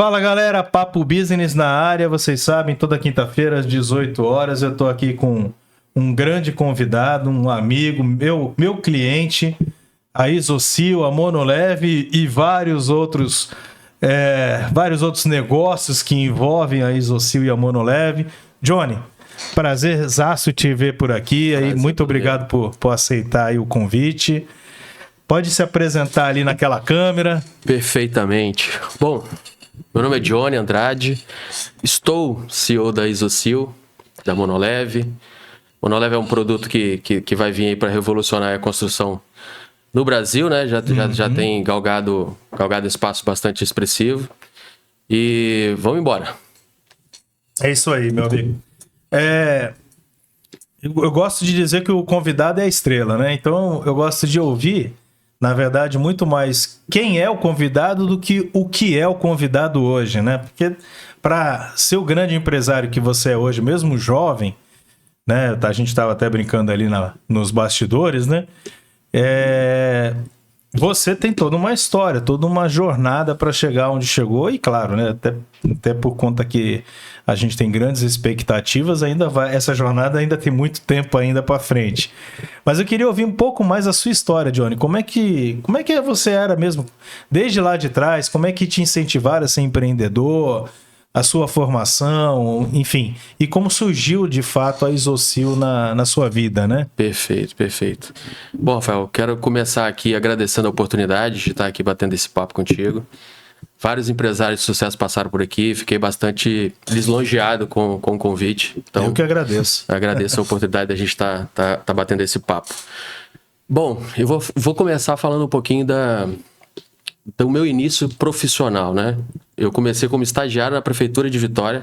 Fala galera, Papo Business na área, vocês sabem, toda quinta-feira às 18 horas eu tô aqui com um grande convidado, um amigo, meu cliente, a Isocil, a Monoleve e vários outros negócios que envolvem a Isocil e a Monoleve. Johnny, prazerzaço te ver por aqui, aí, muito obrigado por aceitar aí o convite. Pode se apresentar ali naquela câmera. Perfeitamente. Bom, meu nome é Johnny Andrade, estou CEO da Isocil, da Monoleve. Monoleve é um produto que vai vir aí para revolucionar a construção no Brasil, né? Já tem galgado espaço bastante expressivo. E vamos embora. É isso aí, meu amigo. Eu gosto de dizer que o convidado é a estrela, né? Então eu gosto de ouvir, na verdade, muito mais quem é o convidado do que o que é o convidado hoje, né? Porque para ser o grande empresário que você é hoje, mesmo jovem, né? A gente estava até brincando ali nos bastidores, né? Você tem toda uma história, toda uma jornada para chegar onde chegou e, claro, né? Até por conta que a gente tem grandes expectativas, essa jornada ainda tem muito tempo ainda para frente. Mas eu queria ouvir um pouco mais a sua história, Johnny. Como é que você era mesmo desde lá de trás? Como é que te incentivaram a ser empreendedor? A sua formação, enfim, e como surgiu de fato a Isocil na sua vida, né? Perfeito. Bom, Rafael, quero começar aqui agradecendo a oportunidade de estar aqui batendo esse papo contigo. Vários empresários de sucesso passaram por aqui, fiquei bastante lisonjeado com o convite. Então, eu que agradeço. Agradeço a oportunidade da gente estar batendo esse papo. Bom, eu vou começar falando um pouquinho do meu início profissional, né? Eu comecei como estagiário na Prefeitura de Vitória,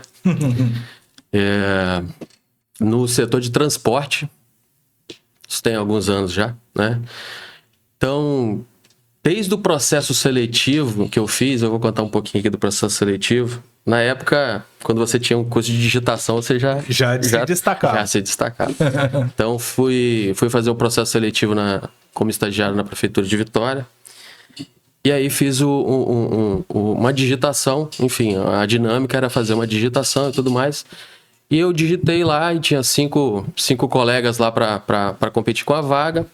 no setor de transporte. Isso tem alguns anos já, né? Então, desde o processo seletivo que eu fiz, eu vou contar um pouquinho aqui do processo seletivo. Na época, quando você tinha um curso de digitação, você já se destacava. Então, fui fazer o processo seletivo como estagiário na Prefeitura de Vitória. E aí fiz uma digitação, enfim, a dinâmica era fazer uma digitação e tudo mais. E eu digitei lá e tinha cinco colegas lá para competir com a vaga.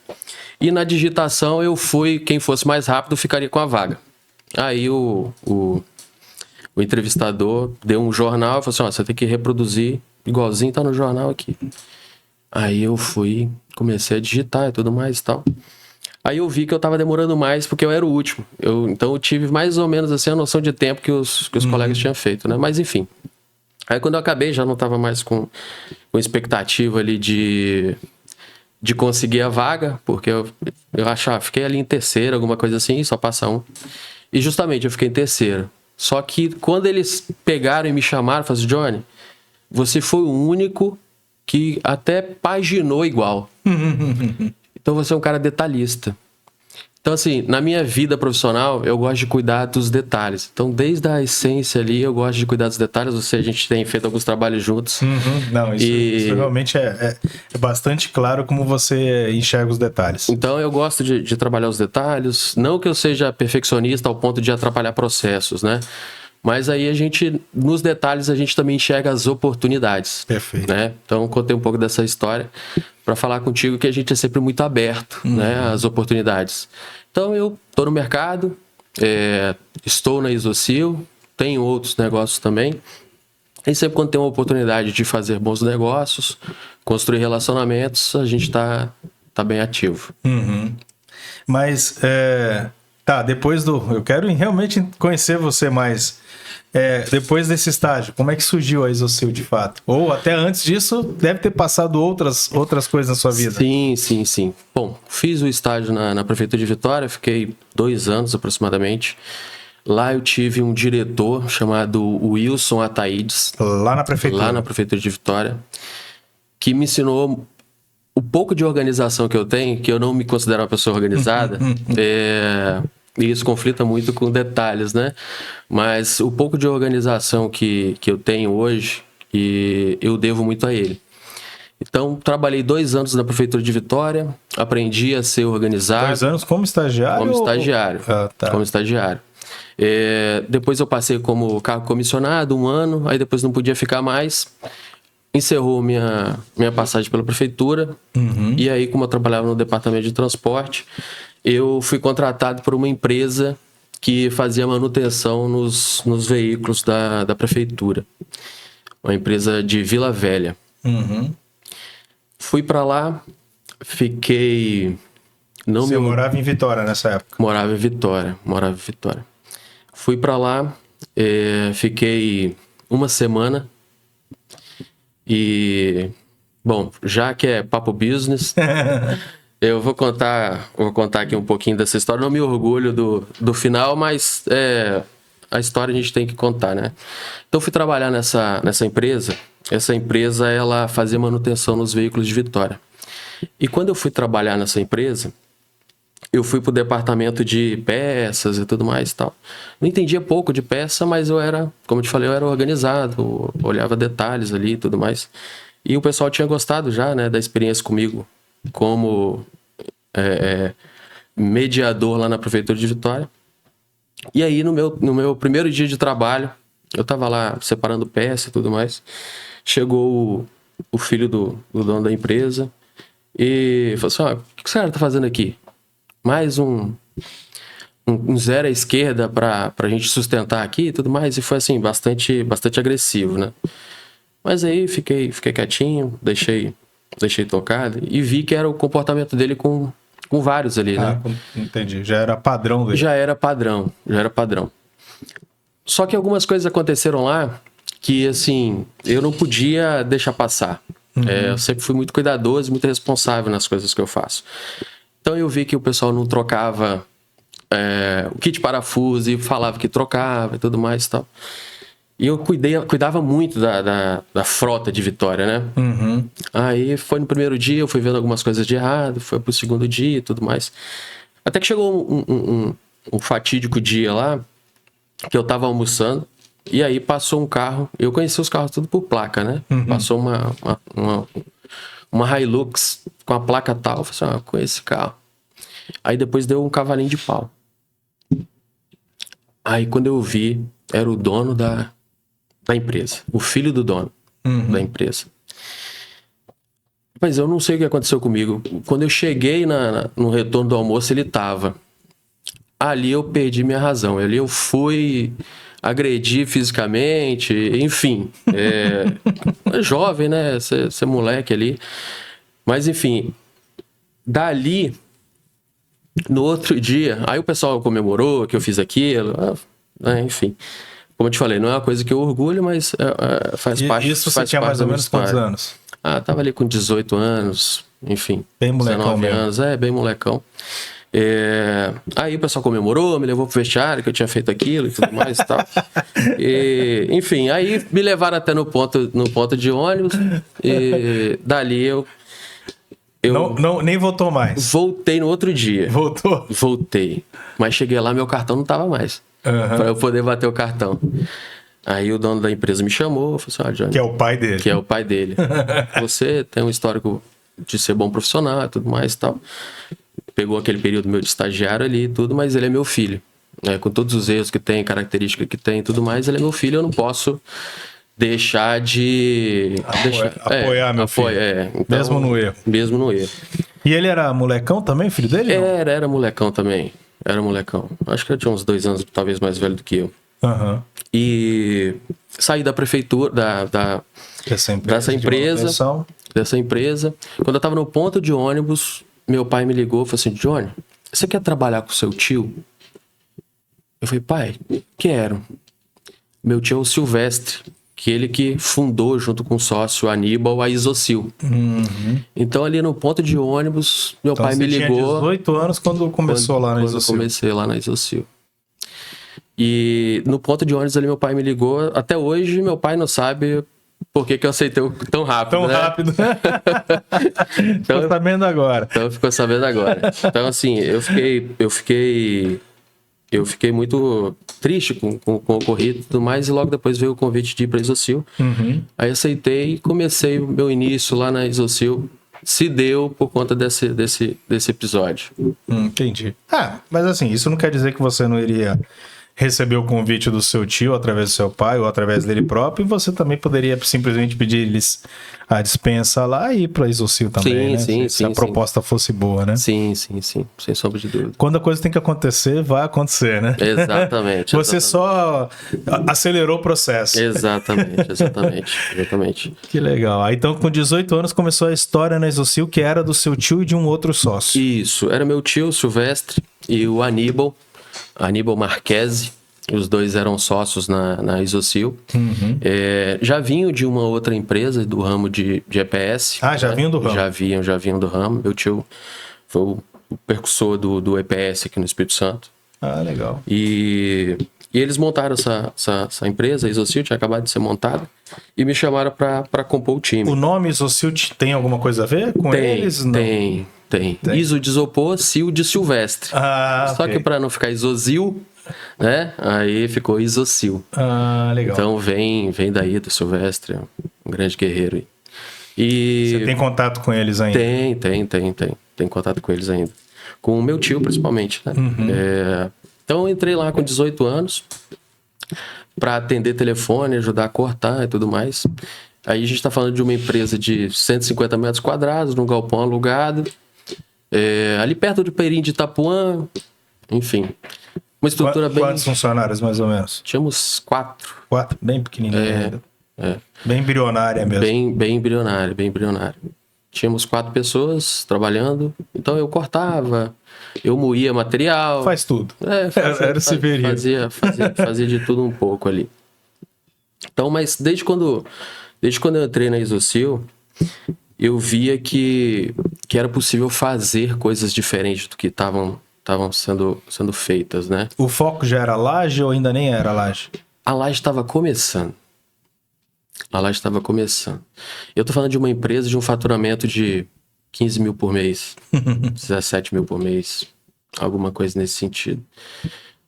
E na digitação quem fosse mais rápido ficaria com a vaga. Aí o entrevistador deu um jornal e falou assim, você tem que reproduzir igualzinho tá no jornal aqui. Aí eu comecei a digitar e tudo mais e tal. Aí eu vi que eu tava demorando mais porque eu era o último. Então eu tive mais ou menos assim a noção de tempo que os colegas tinham feito, né? Mas enfim. Aí quando eu acabei, já não tava mais com expectativa ali de conseguir a vaga, porque eu fiquei ali em terceiro, alguma coisa assim, só passa um. E justamente eu fiquei em terceiro. Só que quando eles pegaram e me chamaram, falaram assim, Johnny, você foi o único que até paginou igual. Então você é um cara detalhista. Então assim, na minha vida profissional, eu gosto de cuidar dos detalhes. Então desde a essência ali, eu gosto de cuidar dos detalhes. A gente tem feito alguns trabalhos juntos. Não, isso realmente é bastante claro como você enxerga os detalhes. Então eu gosto de trabalhar os detalhes. Não que eu seja perfeccionista ao ponto de atrapalhar processos, né? Mas aí nos detalhes, a gente também enxerga as oportunidades. Perfeito. Né? Então, contei um pouco dessa história para falar contigo que a gente é sempre muito aberto, né, às oportunidades. Então, eu estou no mercado, estou na Isocil, tenho outros negócios também. E sempre quando tem uma oportunidade de fazer bons negócios, construir relacionamentos, a gente está bem ativo. Mas, depois eu quero realmente conhecer você mais. Depois desse estágio, como é que surgiu a Isocil de fato? Ou até antes disso, deve ter passado outras coisas na sua vida. Sim. Bom, fiz o estágio na Prefeitura de Vitória, fiquei 2 anos aproximadamente. Lá eu tive um diretor chamado Wilson Ataídes. Lá na Prefeitura? Lá na Prefeitura de Vitória, que me ensinou o pouco de organização que eu tenho, que eu não me considero uma pessoa organizada. E isso conflita muito com detalhes, né? Mas o pouco de organização que eu tenho hoje, eu devo muito a ele. Então, trabalhei 2 anos na Prefeitura de Vitória, aprendi a ser organizado. 2 anos como estagiário? Como estagiário. Tá. Como estagiário. Depois eu passei como cargo comissionado 1 ano, aí depois não podia ficar mais. Encerrou minha passagem pela prefeitura. E aí, como eu trabalhava no departamento de transporte, eu fui contratado por uma empresa que fazia manutenção nos veículos da prefeitura. Uma empresa de Vila Velha. Fui para lá, fiquei... Você morava em Vitória nessa época? Morava em Vitória. Fui para lá, fiquei 1 semana e, bom, já que é papo business, eu vou contar aqui um pouquinho dessa história. Não me orgulho do final, mas a história a gente tem que contar, né? Então fui trabalhar nessa empresa. Essa empresa, ela fazia manutenção nos veículos de Vitória. E quando eu fui trabalhar nessa empresa, eu fui pro departamento de peças e tudo mais e tal. Não entendia pouco de peça, mas eu era, como eu te falei, eu era organizado, olhava detalhes ali e tudo mais. E o pessoal tinha gostado já, né, da experiência comigo como mediador lá na prefeitura de Vitória. E aí, no meu primeiro dia de trabalho, eu tava lá separando peça e tudo mais. Chegou o filho do dono da empresa e falou assim: o que o senhor tá fazendo aqui? Mais um zero à esquerda pra gente sustentar aqui e tudo mais. E foi assim, bastante agressivo, né? Mas aí fiquei quietinho, deixei tocado e vi que era o comportamento dele com vários ali, né? Entendi. Já era padrão dele. Já era padrão. Só que algumas coisas aconteceram lá que, assim, eu não podia deixar passar. Eu sempre fui muito cuidadoso, muito responsável nas coisas que eu faço. Então eu vi que o pessoal não trocava o kit parafuso e falava que trocava e tudo mais e tal. E eu cuidava muito da frota de Vitória, né? Aí foi no primeiro dia, eu fui vendo algumas coisas de errado, foi pro segundo dia e tudo mais. Até que chegou um fatídico dia lá, que eu tava almoçando, e aí passou um carro, eu conheci os carros tudo por placa, né? Passou uma Hilux com a placa tal, eu falei assim, conheço esse carro. Aí depois deu um cavalinho de pau. Aí quando eu vi, era o dono da empresa, o filho do dono da empresa. Mas eu não sei o que aconteceu comigo. Quando eu cheguei no retorno do almoço, ele tava. Ali eu perdi minha razão. Ali eu fui agredir fisicamente, enfim. Jovem, né? Ser moleque ali. Mas enfim, dali, no outro dia, aí o pessoal comemorou que eu fiz aquilo, enfim. Como eu te falei, não é uma coisa que eu orgulho, mas faz parte. Isso você tinha mais ou menos quantos anos? Tava ali com 18 anos, enfim. Bem molecão 19 anos, bem molecão. Aí o pessoal comemorou, me levou pro vestiário que eu tinha feito aquilo e tudo mais e tal. Enfim, aí me levaram até no ponto de ônibus e dali eu nem voltou mais. Voltei no outro dia. Voltou? Voltei. Mas cheguei lá, meu cartão não tava mais. Pra eu poder bater o cartão. Aí o dono da empresa me chamou, falou assim, Johnny, que é o pai dele. Que é o pai dele. Você tem um histórico de ser bom profissional e tudo mais e tal. Pegou aquele período meu de estagiário ali e tudo, mas ele é meu filho. Com todos os erros que tem, características que tem e tudo mais, ele é meu filho, eu não posso deixar de... apoiar meu filho. Então, mesmo no erro. Mesmo no erro. E ele era molecão também, filho dele? Era molecão também. Era molecão. Acho que eu tinha uns 2 anos, talvez mais velho do que eu. E saí da prefeitura, dessa empresa. Quando eu tava no ponto de ônibus, meu pai me ligou e falou assim, Johnny, você quer trabalhar com seu tio? Eu falei, pai, quero. Meu tio é o Silvestre, que ele que fundou, junto com o sócio Aníbal, a Isocil. Então, ali no ponto de ônibus, meu pai me ligou... Você tinha 18 anos quando começou lá na Isocil. Quando eu comecei lá na Isocil. E no ponto de ônibus ali, meu pai me ligou. Até hoje, meu pai não sabe por que eu aceitei tão rápido, Tão rápido. Ficou sabendo agora. Então, ficou sabendo agora. Então, assim, eu fiquei muito triste com o ocorrido e tudo mais, e logo depois veio o convite de ir para a Isocil. Aí aceitei e comecei o meu início lá na Isocil. Se deu por conta desse episódio. Entendi. Mas assim, isso não quer dizer que você não iria recebeu o convite do seu tio através do seu pai ou através dele próprio, e você também poderia simplesmente pedir eles a dispensa lá e ir para a Isosil também, Sim, né? Se a proposta fosse boa, né? Sim, sem sombra de dúvida. Quando a coisa tem que acontecer, vai acontecer, né? Exatamente. Você só acelerou o processo. Exatamente. Que legal. Aí, então, com 18 anos, começou a história na Isosil, que era do seu tio e de um outro sócio. Isso, era meu tio, Silvestre, e o Aníbal Marquesi. Os dois eram sócios na Isosil. Já vinham de uma outra empresa do ramo de EPS. Ah, já vinham do ramo? Já vinham do ramo. Meu tio foi o percussor do EPS aqui no Espírito Santo. Ah, legal. E eles montaram essa empresa, a Isosil, tinha acabado de ser montada, e me chamaram para compor o time. O nome Isosil tem alguma coisa a ver com eles? Não. Tem. Iso de isopor, Sil de Silvestre. Só que para não ficar Isosil, né? Aí ficou Isosil. Ah, legal. Então vem daí do Silvestre, um grande guerreiro aí. E você tem contato com eles ainda? Tem contato com eles ainda. Com o meu tio, principalmente, né? Então eu entrei lá com 18 anos para atender telefone, ajudar a cortar e tudo mais. Aí a gente está falando de uma empresa de 150 metros quadrados, num galpão alugado, ali perto do Perim de Itapuã, enfim. Uma estrutura bem... Quantos funcionários, mais ou menos? Tínhamos 4. 4? Bem pequenininho ainda. Bem embrionária mesmo. Bem embrionária. Tínhamos 4 pessoas trabalhando, então eu cortava, eu moía material. Faz tudo. Fazia de tudo um pouco ali. Então, mas desde quando eu entrei na Isosil, eu via que era possível fazer coisas diferentes do que estavam sendo feitas, né? O foco já era laje ou ainda nem era laje? A laje estava começando. Eu tô falando de uma empresa de um faturamento de 15 mil por mês, 17 mil por mês, alguma coisa nesse sentido.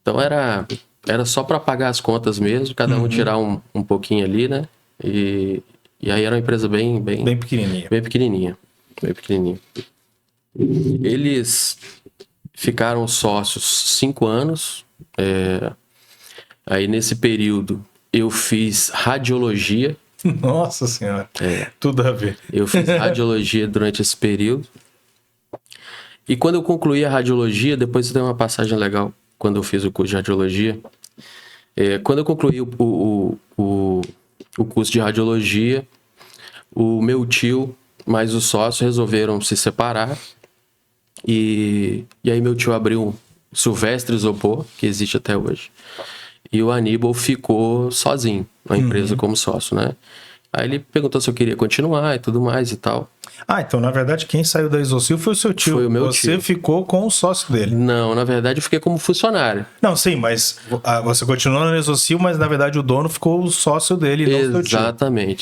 Então era só para pagar as contas mesmo, cada um tirar um pouquinho ali, né? E aí era uma empresa bem pequenininha. Bem pequenininha. Eles ficaram sócios 5 anos. Aí nesse período eu fiz radiologia. Nossa Senhora, tudo a ver. Eu fiz radiologia durante esse período. E quando eu concluí a radiologia, depois tem uma passagem legal, quando eu fiz o curso de radiologia. Quando eu concluí o curso de radiologia, o meu tio mais o sócio resolveram se separar. E aí meu tio abriu o Silvestre Isopor, que existe até hoje. E o Aníbal ficou sozinho na empresa como sócio, né? Aí ele perguntou se eu queria continuar e tudo mais e tal. Ah, então na verdade quem saiu da Isosil foi o seu tio. Foi o meu tio. Você ficou com o sócio dele. Não, na verdade eu fiquei como funcionário. Não, sim, mas você continuou na Isosil, mas na verdade o dono ficou o sócio dele, não o seu tio.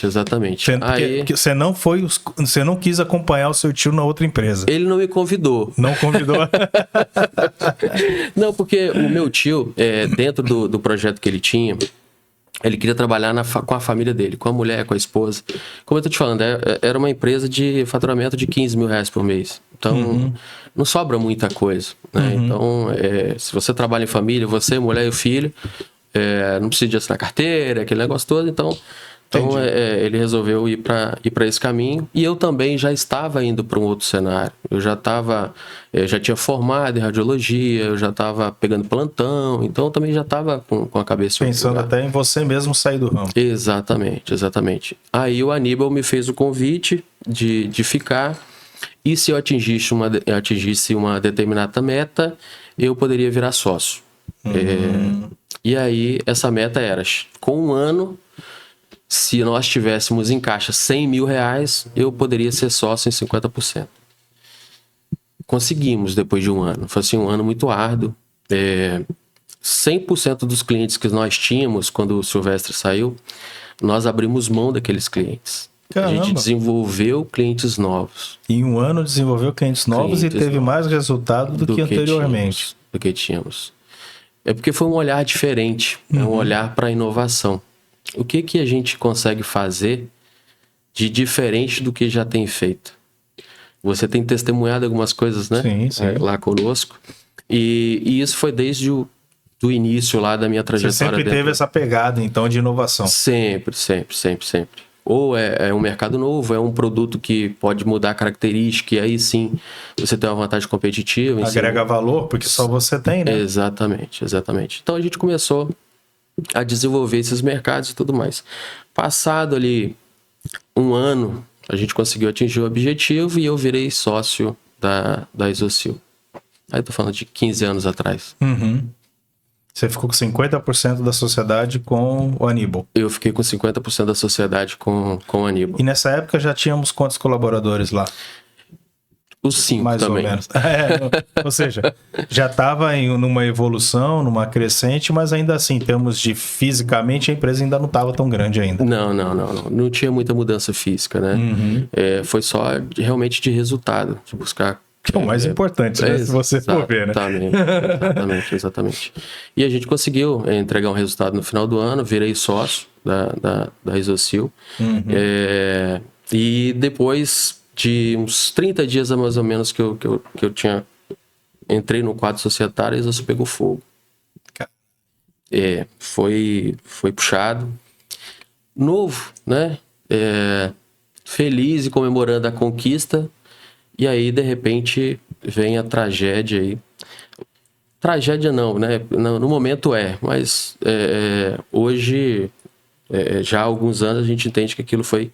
Exatamente. Aí... Você não quis acompanhar o seu tio na outra empresa. Ele não me convidou. Não convidou? Não, porque o meu tio, dentro do projeto que ele tinha, ele queria trabalhar com a família dele, com a mulher, com a esposa. Como eu tô te falando, era uma empresa de faturamento de 15 mil reais por mês. Então, não sobra muita coisa, né? Então, se você trabalha em família, você, mulher e o filho, não precisa de assinar carteira, aquele negócio todo. Então ele resolveu ir para esse caminho. E eu também já estava indo para um outro cenário. Eu já tinha formado em radiologia, eu já estava pegando plantão, então eu também já estava com a cabeça... Pensando até em você mesmo sair do ramo. Exatamente. Aí o Aníbal me fez o convite de ficar, e se eu atingisse uma determinada meta, eu poderia virar sócio. E aí essa meta era, com um ano... Se nós tivéssemos em caixa 100 mil reais, eu poderia ser sócio em 50%. Conseguimos depois de um ano. Foi assim, um ano muito árduo. 100% dos clientes que nós tínhamos quando o Silvestre saiu, nós abrimos mão daqueles clientes. Caramba. A gente desenvolveu clientes novos. Em um ano desenvolveu clientes novos e teve mais resultado do que anteriormente. Do que tínhamos. É porque foi um olhar diferente, um olhar para a inovação. O que a gente consegue fazer de diferente do que já tem feito? Você tem testemunhado algumas coisas, né? Sim. Lá conosco. E isso foi desde do início lá da minha trajetória. Você sempre teve essa pegada, então, de inovação. Sempre. Ou é um mercado novo, é um produto que pode mudar a característica, e aí sim você tem uma vantagem competitiva. Agrega valor, porque só você tem, né? Exatamente. Então a gente começou a desenvolver esses mercados e tudo mais. Passado ali um ano, a gente conseguiu atingir o objetivo e eu virei sócio da Isocil. Aí eu tô falando de 15 anos atrás. Uhum. Você ficou com 50% da sociedade com o Aníbal. Eu fiquei com 50% da sociedade com o Aníbal. E nessa época já tínhamos quantos colaboradores lá? Os 5 mais também. ou menos. Ou seja, já estava numa evolução, numa crescente, mas ainda assim, em termos de fisicamente, a empresa ainda não estava tão grande ainda. Não tinha muita mudança física, né? Uhum. Foi só realmente de resultado, de buscar... Que é o mais importante, né? Se você for ver, né? Exatamente. E a gente conseguiu entregar um resultado no final do ano, virei sócio da Isocil. Uhum. E depois de uns 30 dias mais ou menos que eu entrei no quadro societário, a Isocil pegou fogo. Foi puxado. Novo, né? Feliz e comemorando a conquista. E aí, de repente, vem a tragédia aí. Tragédia não, né? No momento mas hoje, já há alguns anos, a gente entende que aquilo foi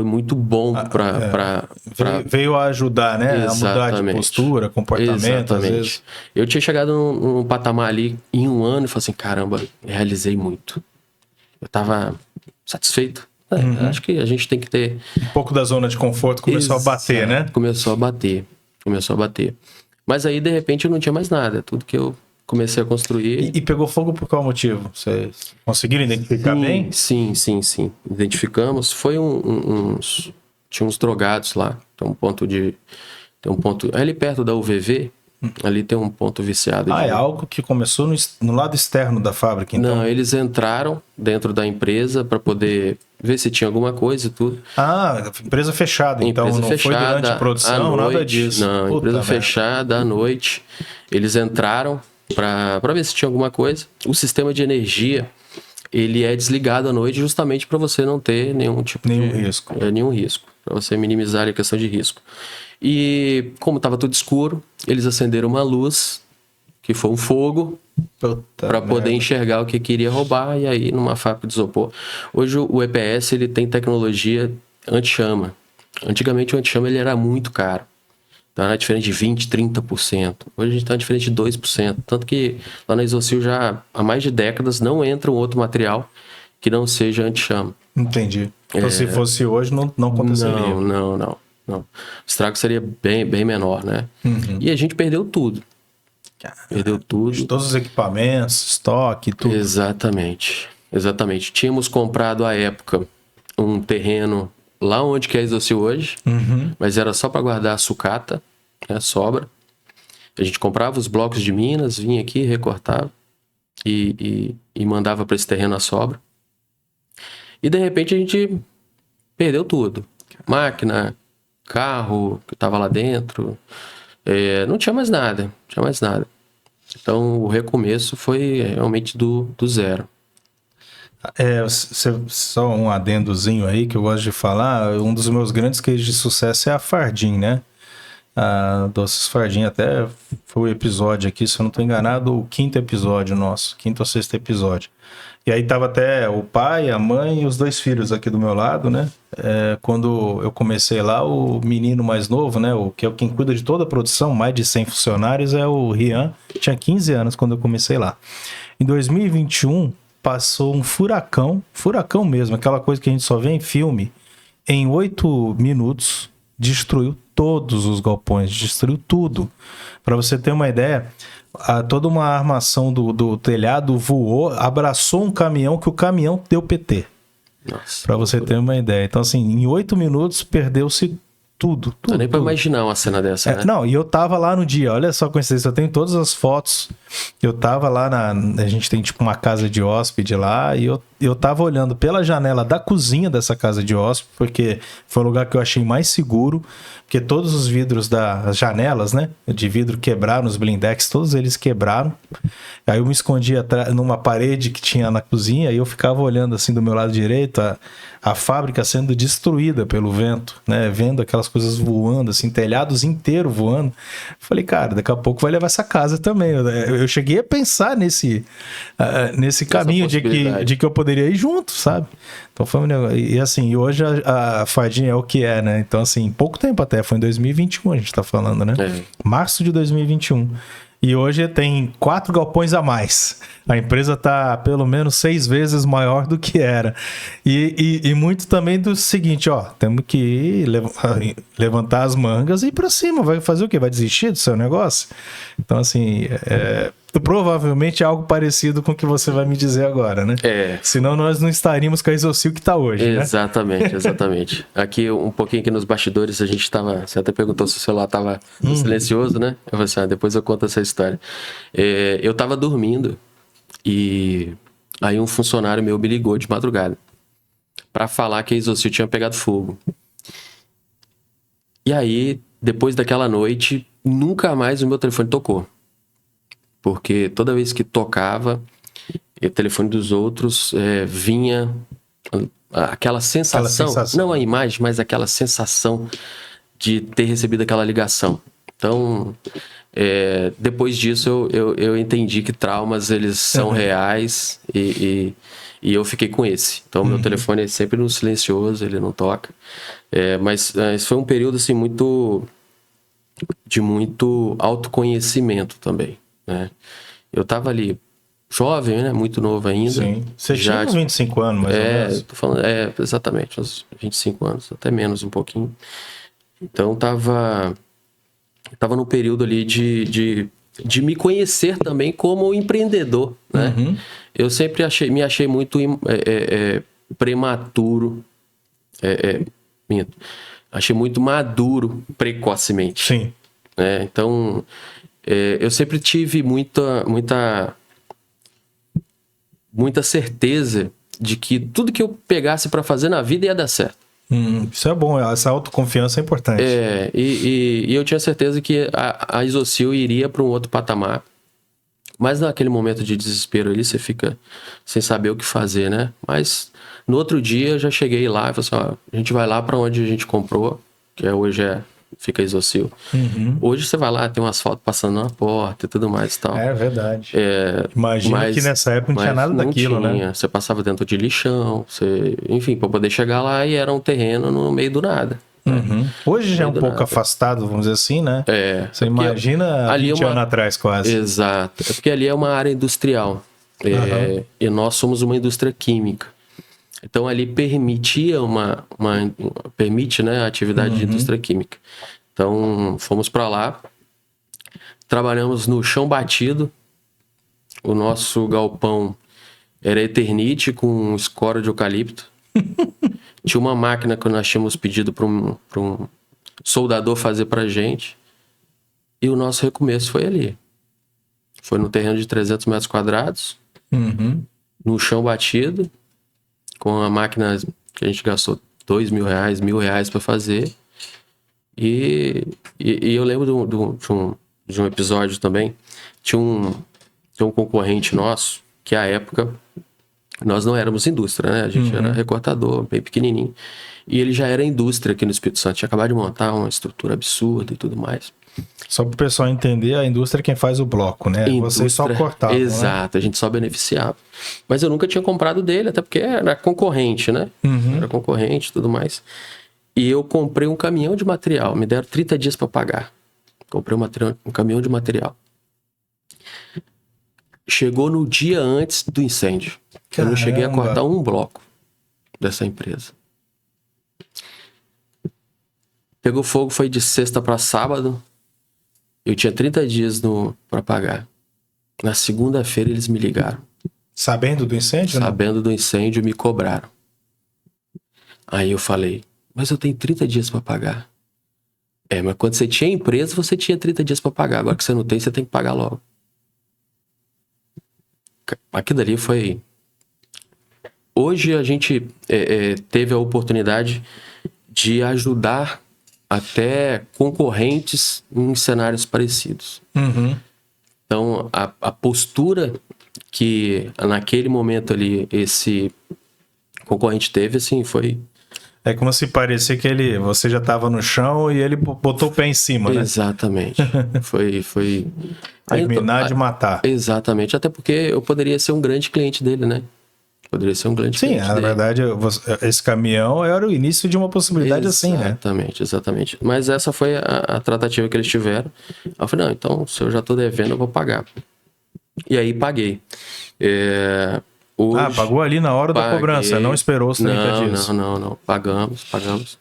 muito bom para... Veio a ajudar, né? Exatamente. A mudar de postura, comportamento, Exatamente. às vezes. Eu tinha chegado num patamar ali em um ano e falei assim, caramba, realizei muito. Eu estava satisfeito. Acho que a gente tem que ter... Um pouco da zona de conforto começou a bater, né? Começou a bater. Mas aí, de repente, eu não tinha mais nada. Tudo que eu comecei a construir... E pegou fogo por qual motivo? Vocês conseguiram identificar bem? Sim. Identificamos. Foi tinha uns drogados lá. Tem um ponto... Ali perto da UVV... Ali tem um ponto viciado. É algo que começou no lado externo da fábrica, então? Não, eles entraram dentro da empresa para poder ver se tinha alguma coisa e tudo. Empresa fechada, então não foi durante a produção, nada disso. Não, empresa fechada à noite. Eles entraram para ver se tinha alguma coisa. O sistema de energia, ele é desligado à noite justamente para você não ter nenhum tipo de risco. Nenhum risco, para você minimizar a questão de risco. E como estava tudo escuro, eles acenderam uma luz, que foi um fogo, para poder enxergar o que queria roubar, e aí numa fábrica de isopor. Hoje o EPS ele tem tecnologia anti-chama. Antigamente o anti-chama ele era muito caro. Então era diferente de 20%, 30%. Hoje a gente está diferente de 2%. Tanto que lá na Isocil já há mais de décadas não entra um outro material que não seja anti-chama. Entendi. Então se fosse hoje não aconteceria. Não. O estrago seria bem menor, né? Uhum. E a gente perdeu tudo. Perdeu tudo. Todos os equipamentos, estoque, tudo. Exatamente. Tínhamos comprado à época um terreno lá onde que é a Isocil hoje, mas era só para guardar a sucata, né, sobra. A gente comprava os blocos de minas, vinha aqui, recortava e mandava para esse terreno a sobra. E de repente a gente perdeu tudo. Máquina, carro que estava lá dentro, não tinha mais nada. Então o recomeço foi realmente do zero. Só um adendozinho aí que eu gosto de falar, um dos meus grandes cases de sucesso é a Fardim, né? A Doces Fardim, até foi o episódio aqui, se eu não estou enganado, o 5º episódio nosso, 5º ou 6º episódio. E aí tava até o pai, a mãe e os 2 filhos aqui do meu lado, né? Quando eu comecei lá, o menino mais novo, né? Que é quem cuida de toda a produção, mais de 100 funcionários, é o Rian. Tinha 15 anos quando eu comecei lá. Em 2021, passou um furacão mesmo, aquela coisa que a gente só vê em filme. Em 8 minutos, destruiu todos os galpões, destruiu tudo. Para você ter uma ideia... toda uma armação do telhado voou, abraçou um caminhão, que o caminhão deu PT. Para você ter uma ideia. Então, assim, em 8 minutos, perdeu-se tudo. Não dá nem para imaginar uma cena dessa, né? Não, e eu tava lá no dia, olha só a coincidência, eu tenho todas as fotos. Eu tava lá a gente tem tipo uma casa de hóspede lá, e eu eu tava olhando pela janela da cozinha dessa casa de hóspede, porque foi o lugar que eu achei mais seguro, porque todos os vidros das janelas, né, de vidro quebraram, os blindex, todos eles quebraram. Aí eu me escondi numa parede que tinha na cozinha e eu ficava olhando assim do meu lado direito a fábrica sendo destruída pelo vento, né, vendo aquelas coisas voando, assim, telhados inteiros voando. Falei, cara, daqui a pouco vai levar essa casa também. Eu cheguei a pensar nesse caminho de que eu poderia ir junto, sabe? Então foi um negócio. E assim, hoje a Fardinha é o que é, né? Então, assim, pouco tempo até, foi em 2021 a gente tá falando, né? Março de 2021. E hoje tem 4 galpões a mais. A empresa está pelo menos 6 vezes maior do que era. E muito também do seguinte, ó, temos que levantar as mangas e ir para cima. Vai fazer o quê? Vai desistir do seu negócio? Então, assim, provavelmente é algo parecido com o que você vai me dizer agora, né? Senão nós não estaríamos com a Isocil que está hoje, exatamente, né? Exatamente. Aqui, um pouquinho aqui nos bastidores, a gente estava... Você até perguntou se o celular estava silencioso, né? Eu falei assim, depois eu conto essa história. Eu estava dormindo e aí um funcionário meu me ligou de madrugada para falar que a Isocil tinha pegado fogo. E aí, depois daquela noite, nunca mais o meu telefone tocou. Porque toda vez que tocava, o telefone dos outros vinha aquela sensação, não a imagem, mas aquela sensação de ter recebido aquela ligação. Então, depois disso eu entendi que traumas eles são reais e eu fiquei com esse. Então, meu telefone é sempre no silencioso, ele não toca. Mas esse foi um período assim, de muito autoconhecimento também. Né? Eu tava ali jovem, né? Muito novo ainda. Sim. Você tinha uns 25 anos, mais ou menos. Tô falando, exatamente, uns 25 anos, até menos um pouquinho. Então tava num período ali de me conhecer também como empreendedor, né? Eu sempre me achei muito prematuro, minto. Achei muito maduro precocemente. Sim. Então, eu sempre tive muita certeza de que tudo que eu pegasse para fazer na vida ia dar certo. Isso é bom, essa autoconfiança é importante. E eu tinha certeza que a Isocil iria para um outro patamar. Mas naquele momento de desespero ali, você fica sem saber o que fazer, né? Mas no outro dia eu já cheguei lá e falei assim, ó, a gente vai lá para onde a gente comprou, que hoje fica Isocil. Hoje você vai lá, tem um asfalto passando na porta e tudo mais e tal. É verdade. Imagina que nessa época não tinha nada daquilo, né? Você passava dentro de lixão, enfim, para poder chegar lá e era um terreno no meio do nada. Hoje já é um pouco afastado, vamos dizer assim, né? Você imagina 20 anos atrás quase. Exato. É porque ali é uma área industrial. E nós somos uma indústria química. Então ali permite, né, a atividade de indústria química. Então fomos para lá, trabalhamos no chão batido. O nosso galpão era Eternite com escora de eucalipto. Tinha uma máquina que nós tínhamos pedido para um soldador fazer pra gente. E o nosso recomeço foi ali. Foi no terreno de 300 metros quadrados, no chão batido, com a máquina que a gente gastou R$2.000, R$1.000 para fazer. E eu lembro de um episódio também. Tinha um concorrente nosso, que à época nós não éramos indústria, né? A gente era recortador, bem pequenininho. E ele já era indústria aqui no Espírito Santo. Tinha acabado de montar uma estrutura absurda e tudo mais. Só para o pessoal entender, a indústria é quem faz o bloco, né? Vocês só cortavam, exato, né? A gente só beneficiava. Mas eu nunca tinha comprado dele, até porque era concorrente, né? Era concorrente e tudo mais. E eu comprei um caminhão de material. Me deram 30 dias para pagar. Comprei um caminhão de material. Chegou no dia antes do incêndio. Caramba. Eu não cheguei a cortar um bloco dessa empresa. Pegou fogo, foi de sexta para sábado. Eu tinha 30 dias para pagar. Na segunda-feira eles me ligaram. Sabendo do incêndio? Sabendo do incêndio, me cobraram. Aí eu falei, mas eu tenho 30 dias para pagar. Mas quando você tinha empresa, você tinha 30 dias para pagar. Agora que você não tem, você tem que pagar logo. Aquilo ali foi hoje a gente teve a oportunidade de ajudar até concorrentes em cenários parecidos. Uhum. Então, a postura que naquele momento ali esse concorrente teve, assim, foi... É como se parecia que você já estava no chão e ele botou o pé em cima, né? Exatamente. Foi... Terminar de matar. Exatamente. Até porque eu poderia ser um grande cliente dele, né? Poderia ser um grande cliente na dele. verdade, esse caminhão era o início de uma possibilidade assim, né? Exatamente. Mas essa foi a tratativa que eles tiveram. Eu falei, não, então, se eu já tô devendo, eu vou pagar. E aí, paguei. Hoje, pagou ali na hora da cobrança, não esperou os 30 dias. Não. Pagamos.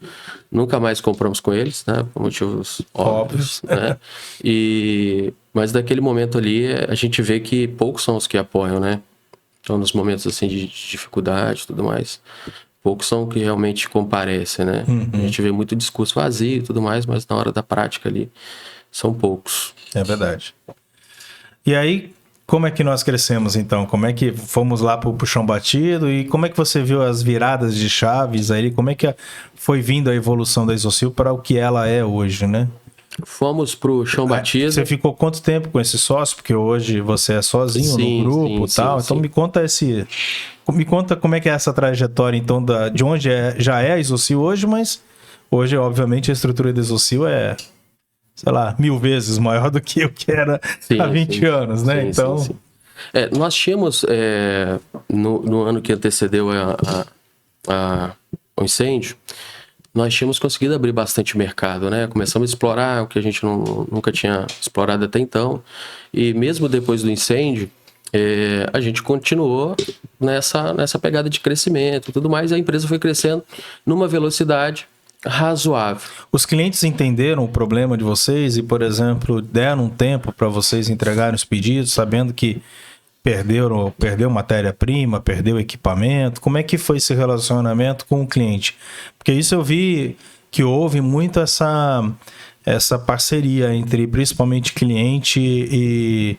Nunca mais compramos com eles, né? Por motivos óbvios, né? Mas daquele momento ali, a gente vê que poucos são os que apoiam, né? Então, nos momentos assim de dificuldade e tudo mais, poucos são que realmente comparecem, né? A gente vê muito discurso vazio e tudo mais, mas na hora da prática ali, são poucos. É verdade. E aí, como é que nós crescemos, então? Como é que fomos lá pro chão batido? E como é que você viu as viradas de chaves aí? Como é que foi vindo a evolução da Isosil para o que ela é hoje, né? Fomos pro chão batido. Você ficou quanto tempo com esse sócio? Porque hoje você é sozinho no grupo e tal. Então me conta como é que é essa trajetória, então, de onde já é a Isosil hoje, mas hoje, obviamente, a estrutura da Isosil é, sei lá, 1000 vezes maior do que o que era há 20 anos, né? Então... nós tínhamos, no ano que antecedeu o incêndio, nós tínhamos conseguido abrir bastante mercado, né? Começamos a explorar o que a gente nunca tinha explorado até então. E mesmo depois do incêndio, a gente continuou nessa pegada de crescimento e tudo mais. A empresa foi crescendo numa velocidade razoável. Os clientes entenderam o problema de vocês e, por exemplo, deram um tempo para vocês entregarem os pedidos, sabendo que perdeu matéria-prima, perdeu equipamento? Como é que foi esse relacionamento com o cliente? Porque isso eu vi que houve muito essa parceria entre principalmente cliente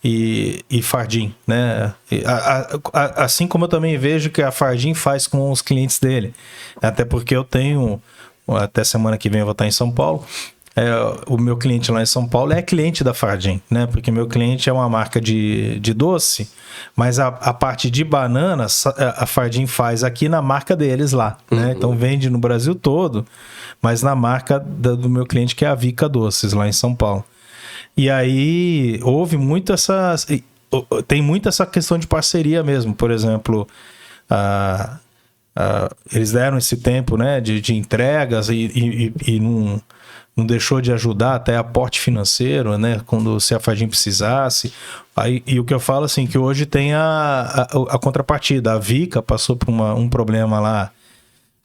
e Fardim, né? Assim como eu também vejo que a Fardim faz com os clientes dele. Até porque eu tenho, até semana que vem eu vou estar em São Paulo, o meu cliente lá em São Paulo é cliente da Fardim, né? Porque meu cliente é uma marca de doce, mas a parte de banana a Fardim faz aqui na marca deles lá, né? Então vende no Brasil todo, mas na marca do meu cliente, que é a Vica Doces, lá em São Paulo. E aí houve muito tem muito essa questão de parceria mesmo. Por exemplo, eles deram esse tempo, né, de entregas e não deixou de ajudar até aporte financeiro, né, quando se a Fardim precisasse. E o que eu falo assim, que hoje tem a contrapartida. A Vica passou por um problema lá,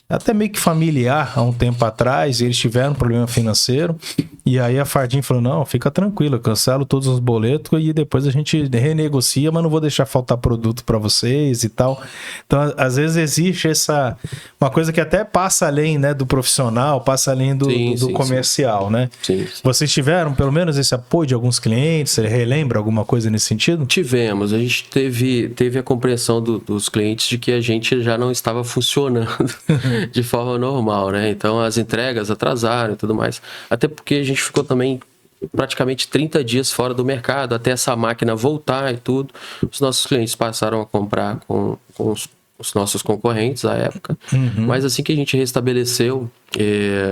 até meio que familiar, há um tempo atrás, e eles tiveram um problema financeiro, e aí a Fardim falou, não, fica tranquilo, eu cancelo todos os boletos e depois a gente renegocia, mas não vou deixar faltar produto para vocês e tal. Então, às vezes existe uma coisa que até passa além, né, do profissional, passa além do comercial, né? Sim. Vocês tiveram, pelo menos, esse apoio de alguns clientes? Você relembra alguma coisa nesse sentido? Tivemos, a gente teve a compreensão dos clientes de que a gente já não estava funcionando de forma normal, né? Então as entregas atrasaram e tudo mais. Até porque a gente ficou também praticamente 30 dias fora do mercado, até essa máquina voltar e tudo. Os nossos clientes passaram a comprar com os nossos concorrentes à época. Mas assim que a gente restabeleceu,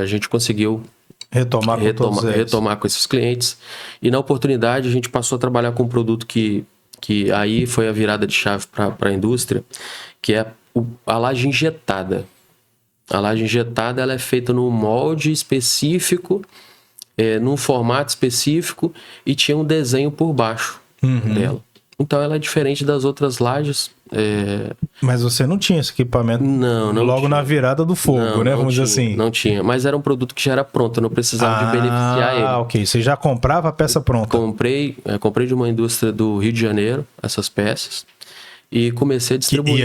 a gente conseguiu retomar com esses clientes. E na oportunidade a gente passou a trabalhar com um produto que aí foi a virada de chave para a indústria, que é a laje injetada. A laje injetada ela é feita num molde específico, num formato específico, e tinha um desenho por baixo dela. Então ela é diferente das outras lajes. Mas você não tinha esse equipamento logo na virada do fogo, né? Vamos dizer assim. Não tinha, mas era um produto que já era pronto, eu não precisava de beneficiar ele. Ok. Você já comprava a peça pronta? Comprei de uma indústria do Rio de Janeiro, essas peças. E comecei a distribuir.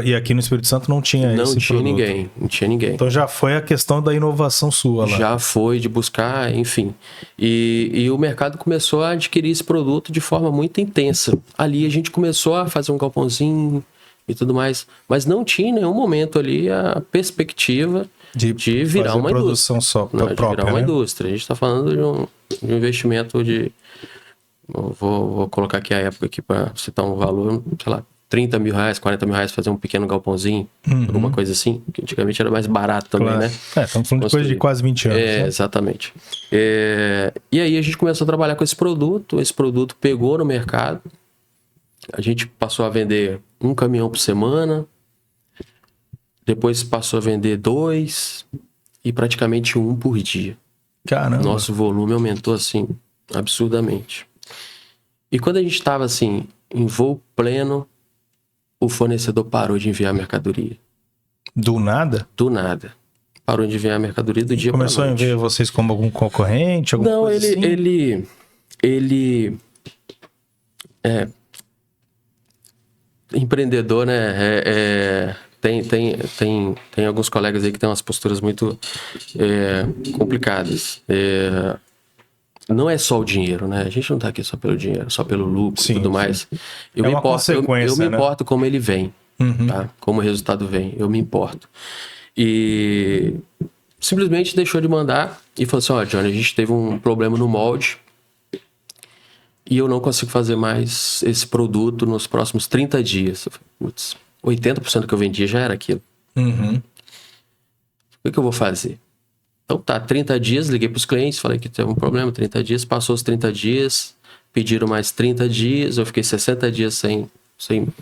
E aqui no Espírito Santo não tinha esse produto? Não tinha ninguém. Então já foi a questão da inovação sua lá. Já foi, de buscar, enfim. E o mercado começou a adquirir esse produto de forma muito intensa. Ali a gente começou a fazer um galpãozinho, e tudo mais. Mas não tinha em nenhum momento ali a perspectiva de virar uma produção indústria. própria, De virar uma né? indústria. A gente está falando de um investimento de... Vou colocar aqui a época aqui para citar um valor, sei lá, 30 mil reais, 40 mil reais, fazer um pequeno galpãozinho, alguma coisa assim, que antigamente era mais barato também, Claro. né? Estamos falando de coisa de quase 20 anos. Né? Exatamente. E aí a gente começou a trabalhar com esse produto pegou no mercado, a gente passou a vender 1 caminhão por semana, depois passou a vender 2 e praticamente 1 por dia. Caramba. Nosso volume aumentou assim, absurdamente. E quando a gente estava assim, em voo pleno, o fornecedor parou de enviar mercadoria. Do nada? Do nada. Parou de enviar mercadoria do dia para noite. Começou a ver vocês como algum concorrente? Não, coisa assim? ele empreendedor, né? Tem alguns colegas aí que têm umas posturas muito complicadas. Não é só o dinheiro, né? A gente não tá aqui só pelo dinheiro, só pelo lucro e tudo mais. Eu me importo como ele vem, tá? Como o resultado vem, eu me importo. E simplesmente deixou de mandar e falou assim, ó, Johnny, a gente teve um problema no molde e eu não consigo fazer mais esse produto nos próximos 30 dias. Eu falei, putz, 80% que eu vendia já era aquilo. O que eu vou fazer? Então tá, 30 dias, liguei para os clientes, falei que teve um problema, 30 dias, passou os 30 dias, pediram mais 30 dias, eu fiquei 60 dias sem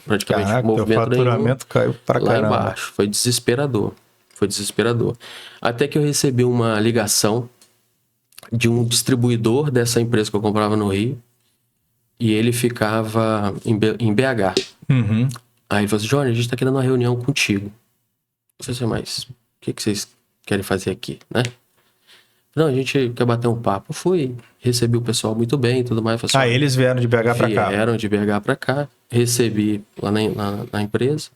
praticamente movimento nenhum. O faturamento caiu pra caramba. Lá embaixo, foi desesperador. Até que eu recebi uma ligação de um distribuidor dessa empresa que eu comprava no Rio, e ele ficava em BH. Aí ele falou assim, Johnny, a gente tá querendo uma reunião contigo. Eu falei assim, mas o que vocês querem fazer aqui, né? Não, a gente quer bater um papo. Eu fui, recebi o pessoal muito bem e tudo mais. Assim, eles vieram de BH pra cá? Vieram de BH pra cá. Recebi lá na empresa.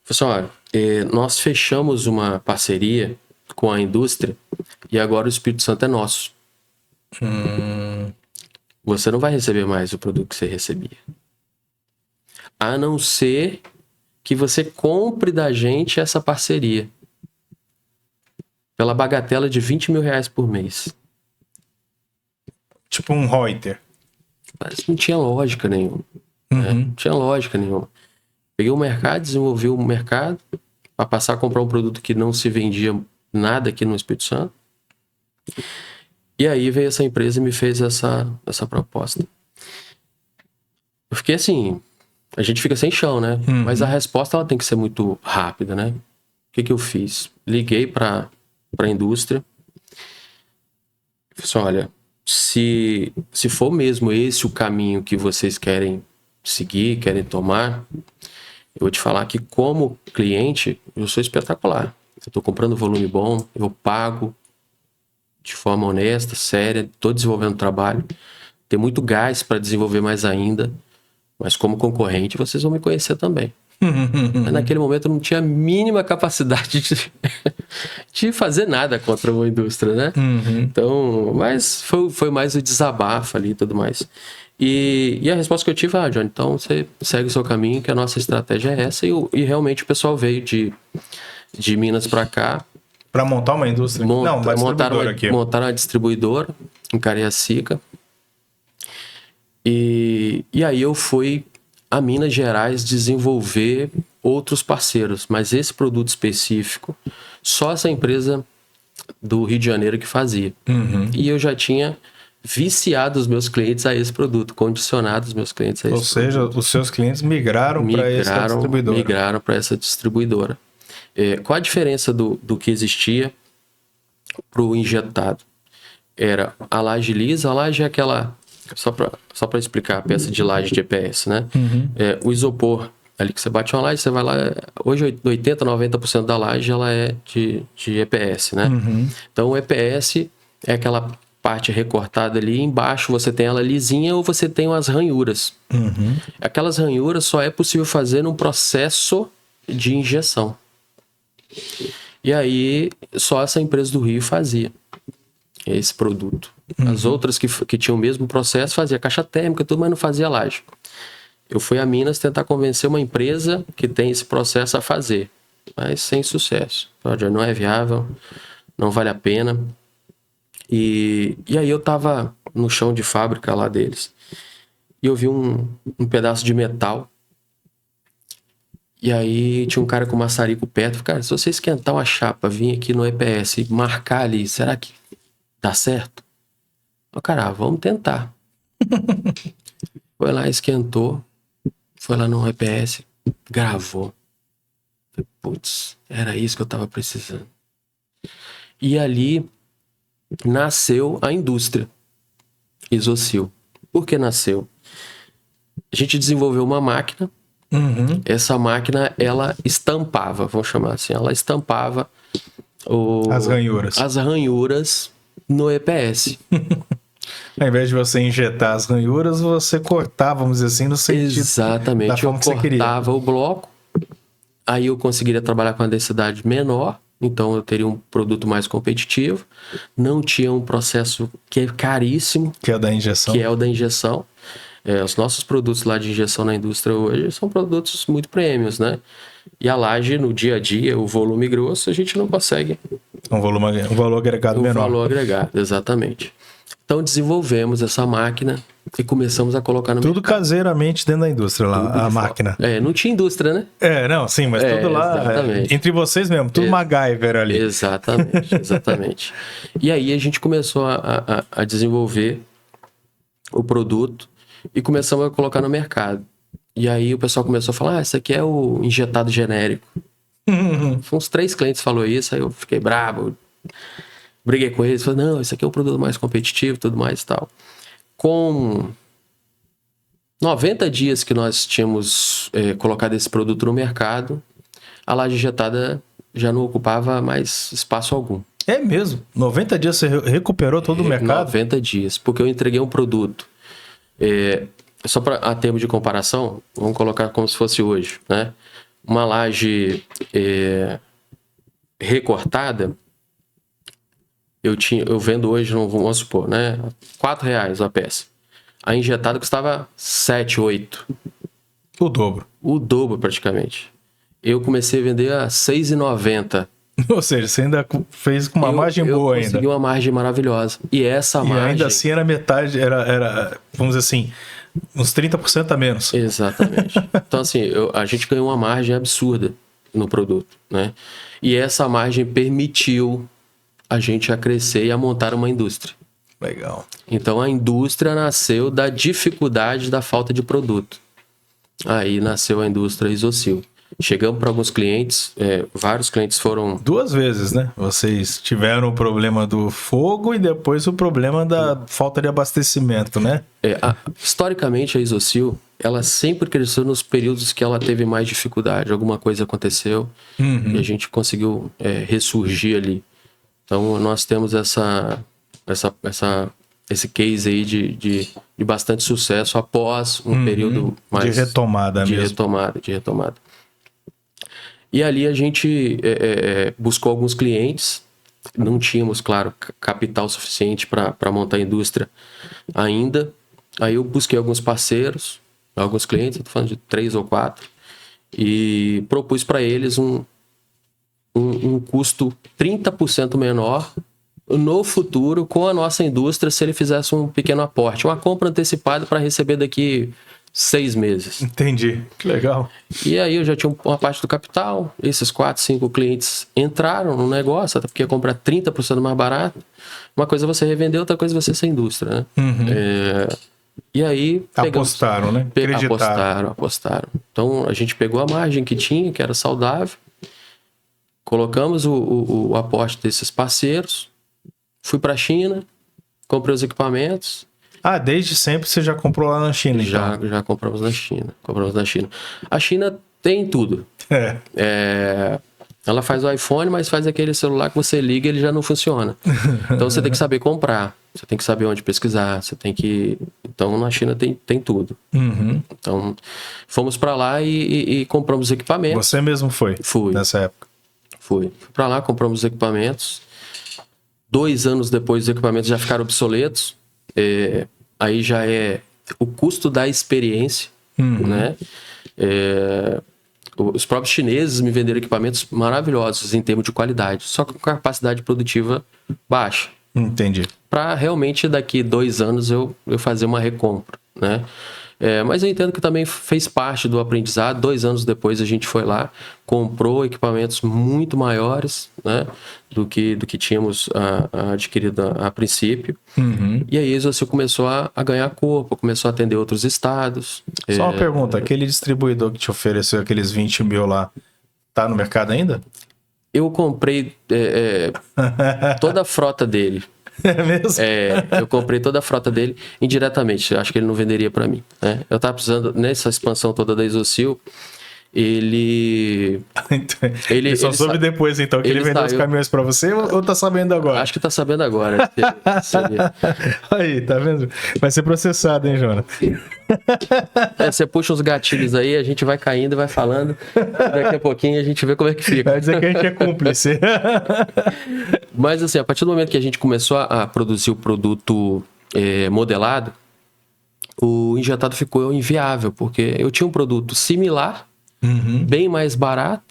Falei assim, olha, nós fechamos uma parceria com a indústria e agora o Espírito Santo é nosso. Você não vai receber mais o produto que você recebia. A não ser que você compre da gente essa parceria. Pela bagatela de 20 mil reais por mês. Tipo um Reuter. Mas não tinha lógica nenhuma. Né? Não tinha lógica nenhuma. Peguei o mercado, desenvolvi o mercado para passar a comprar um produto que não se vendia nada aqui no Espírito Santo. E aí veio essa empresa e me fez essa proposta. Eu fiquei assim, a gente fica sem chão, né? Mas a resposta ela tem que ser muito rápida, né? O que eu fiz? Liguei para a indústria. Falei assim, olha, se for mesmo esse o caminho que vocês querem seguir, querem tomar, eu vou te falar que como cliente, eu sou espetacular. Eu estou comprando volume bom, eu pago de forma honesta, séria, estou desenvolvendo trabalho, tem muito gás para desenvolver mais ainda, mas como concorrente vocês vão me conhecer também. Mas naquele momento eu não tinha a mínima capacidade de fazer nada contra uma indústria, né? Então, mas foi mais o desabafo ali e tudo mais. E a resposta que eu tive, Johnny, então você segue o seu caminho, que a nossa estratégia é essa. E realmente o pessoal veio de Minas para cá. Para montar uma indústria? Não, montaram uma distribuidora em Cariacica. E aí eu fui a Minas Gerais desenvolver outros parceiros, mas esse produto específico, só essa empresa do Rio de Janeiro que fazia. E eu já tinha viciado os meus clientes a esse produto, condicionado os meus clientes a esse produto. Ou seja, os seus clientes migraram para essa distribuidora. Migraram para essa distribuidora. Qual a diferença do que existia para o injetado? Era a laje lisa, a laje é aquela... Só para explicar, a peça de laje de EPS, né? O isopor, ali que você bate uma laje, você vai lá... Hoje 80%, 90% da laje ela é de EPS, né? Então o EPS é aquela parte recortada ali, embaixo você tem ela lisinha ou você tem umas ranhuras. Aquelas ranhuras só é possível fazer num processo de injeção. E aí, só essa empresa do Rio fazia esse produto. As outras que tinham o mesmo processo fazia caixa térmica, tudo, mas não fazia laje. eu fui a Minas tentar convencer uma empresa que tem esse processo a fazer, mas sem sucesso. Roger, não é viável, não vale a pena. E aí eu tava no chão de fábrica lá deles e eu vi um pedaço de metal. E aí tinha um cara com maçarico perto. Cara, se você esquentar uma chapa, vir aqui no EPS e marcar ali, será que dá certo? O cara, vamos tentar. Foi lá, esquentou. Foi lá no EPS, gravou. Putz, era isso que eu tava precisando. E ali nasceu a indústria Isocil. Por que nasceu? A gente desenvolveu uma máquina. Essa máquina, ela estampava, vamos chamar assim, ela estampava as ranhuras no EPS. Ao invés de você injetar as ranhuras, você cortava, vamos dizer assim, no sentido Exatamente. da forma que você queria. Eu cortava o bloco, aí eu conseguiria trabalhar com a densidade menor, então eu teria um produto mais competitivo. Não tinha um processo que é caríssimo. Que é o da injeção. Que é o da injeção. Os nossos produtos lá de injeção na indústria hoje são produtos muito prêmios, né? E a laje, no dia a dia, o volume grosso, a gente não consegue... Um valor agregado menor. Um valor agregado, exatamente. Então desenvolvemos essa máquina e começamos a colocar no tudo mercado. Caseiramente dentro da indústria lá, a máquina. Não tinha indústria, né? Não, sim, mas tudo lá, entre vocês mesmo, tudo MacGyver ali. Exatamente. E aí a gente começou a desenvolver o produto e começamos a colocar no mercado. E aí o pessoal começou a falar, isso aqui é o injetado genérico. Uns 3 clientes falou isso, aí eu fiquei bravo, briguei com eles, falei, não, isso aqui é um produto mais competitivo, tudo mais e tal. Com 90 dias que nós tínhamos colocado esse produto no mercado, a laje injetada já não ocupava mais espaço algum. É mesmo? 90 dias você recuperou todo o mercado? 90 dias, porque eu entreguei um produto. Só para a termo de comparação, vamos colocar como se fosse hoje, né? Uma laje recortada, eu vendo hoje, vamos supor, né? R$4 a peça. A injetada custava 7, 8. O dobro. O dobro, praticamente. Eu comecei a vender a R$6,90. Ou seja, você ainda fez com uma margem boa ainda. Eu consegui uma margem maravilhosa. E essa margem... ainda assim era metade, era, vamos dizer assim, uns 30% a menos. Exatamente. Então, assim, a gente ganhou uma margem absurda no produto, né? E essa margem permitiu a gente a crescer e a montar uma indústria. Legal. Então, a indústria nasceu da dificuldade da falta de produto. Aí nasceu a indústria Isocil. Chegamos para alguns clientes, vários clientes foram... 2 vezes, né? Vocês tiveram o problema do fogo e depois o problema da falta de abastecimento, né? Historicamente, a Isocil, ela sempre cresceu nos períodos que ela teve mais dificuldade. Alguma coisa aconteceu e a gente conseguiu ressurgir ali. Então, nós temos esse case aí de bastante sucesso após um período mais... De retomada mesmo. De retomada. E ali a gente buscou alguns clientes. Não tínhamos, claro, capital suficiente para montar a indústria ainda. Aí eu busquei alguns parceiros, alguns clientes, estou falando de 3 ou 4, e propus para eles um custo 30% menor no futuro com a nossa indústria se ele fizesse um pequeno aporte, uma compra antecipada para receber daqui 6 meses. Entendi, que legal. E aí eu já tinha uma parte do capital, esses 4, 5 clientes entraram no negócio, até porque ia comprar 30% mais barato. Uma coisa é você revender, outra coisa é você ser indústria, né? E aí... Apostaram, né? Apostaram. Então a gente pegou a margem que tinha, que era saudável, colocamos o aporte desses parceiros, fui para a China, comprei os equipamentos. Desde sempre você já comprou lá na China, então? Já compramos na China. A China tem tudo. Ela faz o iPhone, mas faz aquele celular que você liga e ele já não funciona. Então você tem que saber comprar, você tem que saber onde pesquisar, você tem que... Então na China tem tudo. Então fomos para lá e compramos equipamentos. Você mesmo foi? Fui. Nessa época? Fui para lá, compramos os equipamentos. 2 anos depois os equipamentos já ficaram obsoletos. Aí já é o custo da experiência. né? Os próprios chineses me venderam equipamentos maravilhosos em termos de qualidade, só com capacidade produtiva baixa. Entendi. Para realmente daqui 2 anos eu fazer uma recompra, né? Mas eu entendo que também fez parte do aprendizado. 2 anos depois a gente foi lá, comprou equipamentos muito maiores, né, do que tínhamos adquirido a princípio. E aí você começou a ganhar corpo, começou a atender outros estados. Só uma pergunta, aquele distribuidor que te ofereceu aqueles 20 mil lá, tá no mercado ainda? Eu comprei toda a frota dele. É mesmo? Eu comprei toda a frota dele indiretamente. Acho que ele não venderia para mim, né? Eu tava precisando, nessa expansão toda da Isocil, ele só soube depois, então, que ele vendeu os caminhões para você ou tá sabendo agora? Acho que tá sabendo agora. Aí, tá vendo? Vai ser processado, hein, Jonas? Você puxa os gatilhos aí, a gente vai caindo e vai falando. Daqui a pouquinho a gente vê como é que fica. Vai dizer que a gente é cúmplice. Mas assim, a partir do momento que a gente começou a produzir o produto modelado, o injetado ficou inviável, porque eu tinha um produto similar, bem mais barato,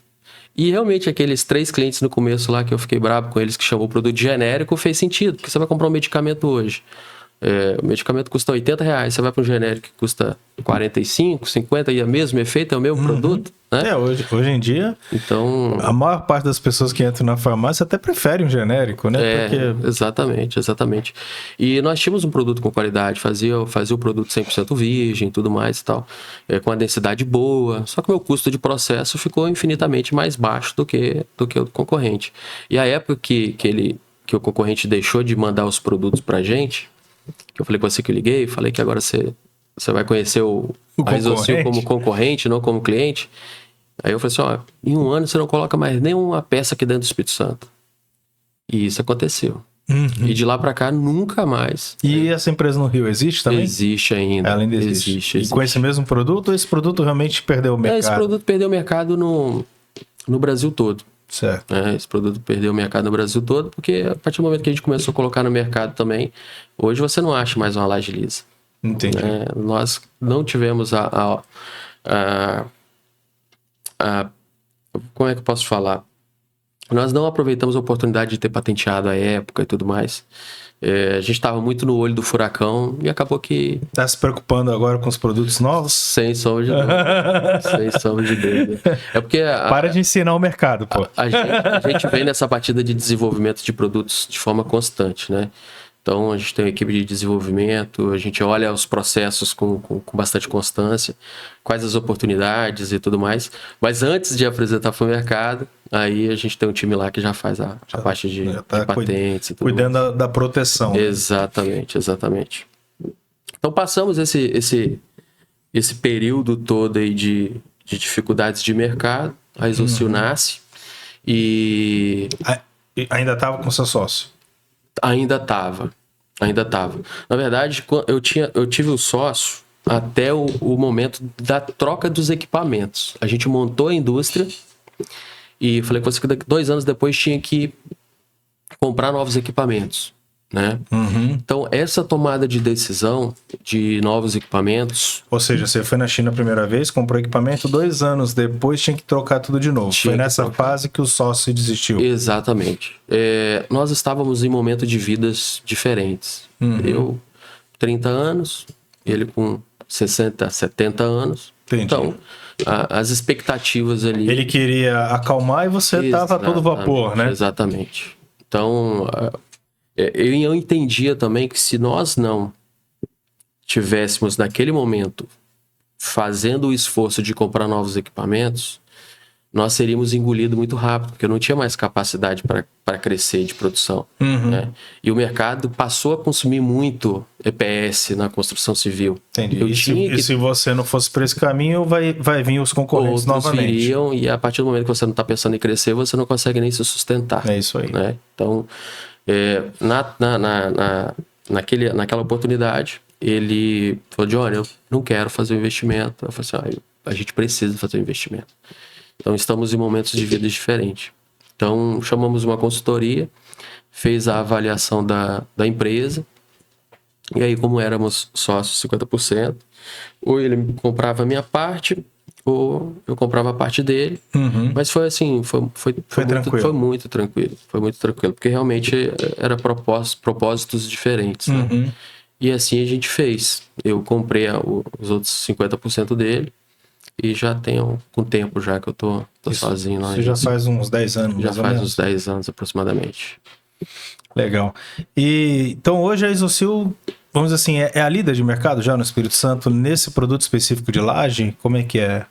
e realmente aqueles 3 clientes no começo lá que eu fiquei bravo com eles, que chamou o produto genérico, fez sentido, porque você vai comprar um medicamento hoje. O medicamento custa R$80, você vai para um genérico que custa 45, 50 e é o mesmo efeito, é o mesmo produto, né? Hoje em dia, então, a maior parte das pessoas que entram na farmácia até prefere um genérico, né? Porque... Exatamente. E nós tínhamos um produto com qualidade, fazia o produto 100% virgem, tudo mais e tal, com a densidade boa, só que o meu custo de processo ficou infinitamente mais baixo do que o do concorrente. E a época que o concorrente deixou de mandar os produtos pra gente, que eu falei com você que eu liguei, falei que agora você vai conhecer a Isocil como concorrente, não como cliente. Aí eu falei assim, em 1 ano você não coloca mais nenhuma peça aqui dentro do Espírito Santo. E isso aconteceu. E de lá pra cá, nunca mais. E essa empresa no Rio existe também? Existe ainda. Ela ainda existe. E com esse mesmo produto, ou esse produto realmente perdeu o mercado? Esse produto perdeu o mercado no Brasil todo. Certo. Esse produto perdeu o mercado no Brasil todo, porque a partir do momento que a gente começou a colocar no mercado também, hoje você não acha mais uma laje lisa. Entendi. Nós não tivemos como é que eu posso falar? Nós não aproveitamos a oportunidade de ter patenteado a época e tudo mais. A gente estava muito no olho do furacão e acabou que... Tá se preocupando agora com os produtos novos? Sem sombra de dúvida. Sem sombra de dúvida. É porque... Para de ensinar o mercado, pô. A gente vem nessa partida de desenvolvimento de produtos de forma constante, né? Então, a gente tem uma equipe de desenvolvimento, a gente olha os processos com bastante constância, quais as oportunidades e tudo mais. Mas antes de apresentar para o mercado, aí a gente tem um time lá que já faz a parte de patentes e tudo cuidando mais. da proteção. Exatamente. Então, passamos esse período todo aí de dificuldades de mercado, a Isocil nasce e... Ainda estava com seu sócio? Ainda tava. Na verdade, eu tive o sócio até o momento da troca dos equipamentos. A gente montou a indústria e falei com você que 2 anos depois tinha que comprar novos equipamentos, né? Então, essa tomada de decisão de novos equipamentos... Ou seja, você foi na China a primeira vez, comprou equipamento, 2 anos depois tinha que trocar tudo de novo. Foi nessa fase que o sócio desistiu. Exatamente. Nós estávamos em momentos de vidas diferentes. Eu, 30 anos, ele com 60, 70 anos. Entendi. Então, as expectativas ali... Ele queria acalmar e você estava a todo vapor, né? Exatamente. Então... Eu entendia também que se nós não tivéssemos naquele momento fazendo o esforço de comprar novos equipamentos, nós seríamos engolidos muito rápido, porque eu não tinha mais capacidade para crescer de produção. Né? E o mercado passou a consumir muito EPS na construção civil. Entendi. E se você não fosse por esse caminho, vai vir os concorrentes novamente. Viriam, e a partir do momento que você não está pensando em crescer, você não consegue nem se sustentar. É isso aí. Né? Então... naquela oportunidade, ele falou, Johnny, eu não quero fazer um investimento. Eu falei assim, a gente precisa fazer um investimento. Então, estamos em momentos de vida diferentes. Então, chamamos uma consultoria, fez a avaliação da empresa E aí, como éramos sócios 50%, ou ele comprava a minha parte, ou eu comprava a parte dele. Mas foi assim, foi muito tranquilo. Foi muito tranquilo, porque realmente era propósitos diferentes, né? E assim a gente fez. Eu comprei os outros 50% dele e já tenho com tempo já que eu tô sozinho lá. Isso já faz uns 10 anos, já mais ou faz menos. uns 10 anos aproximadamente. Legal. E então hoje a Isosil, vamos dizer assim, é a líder de mercado já no Espírito Santo nesse produto específico de laje? Como é que é?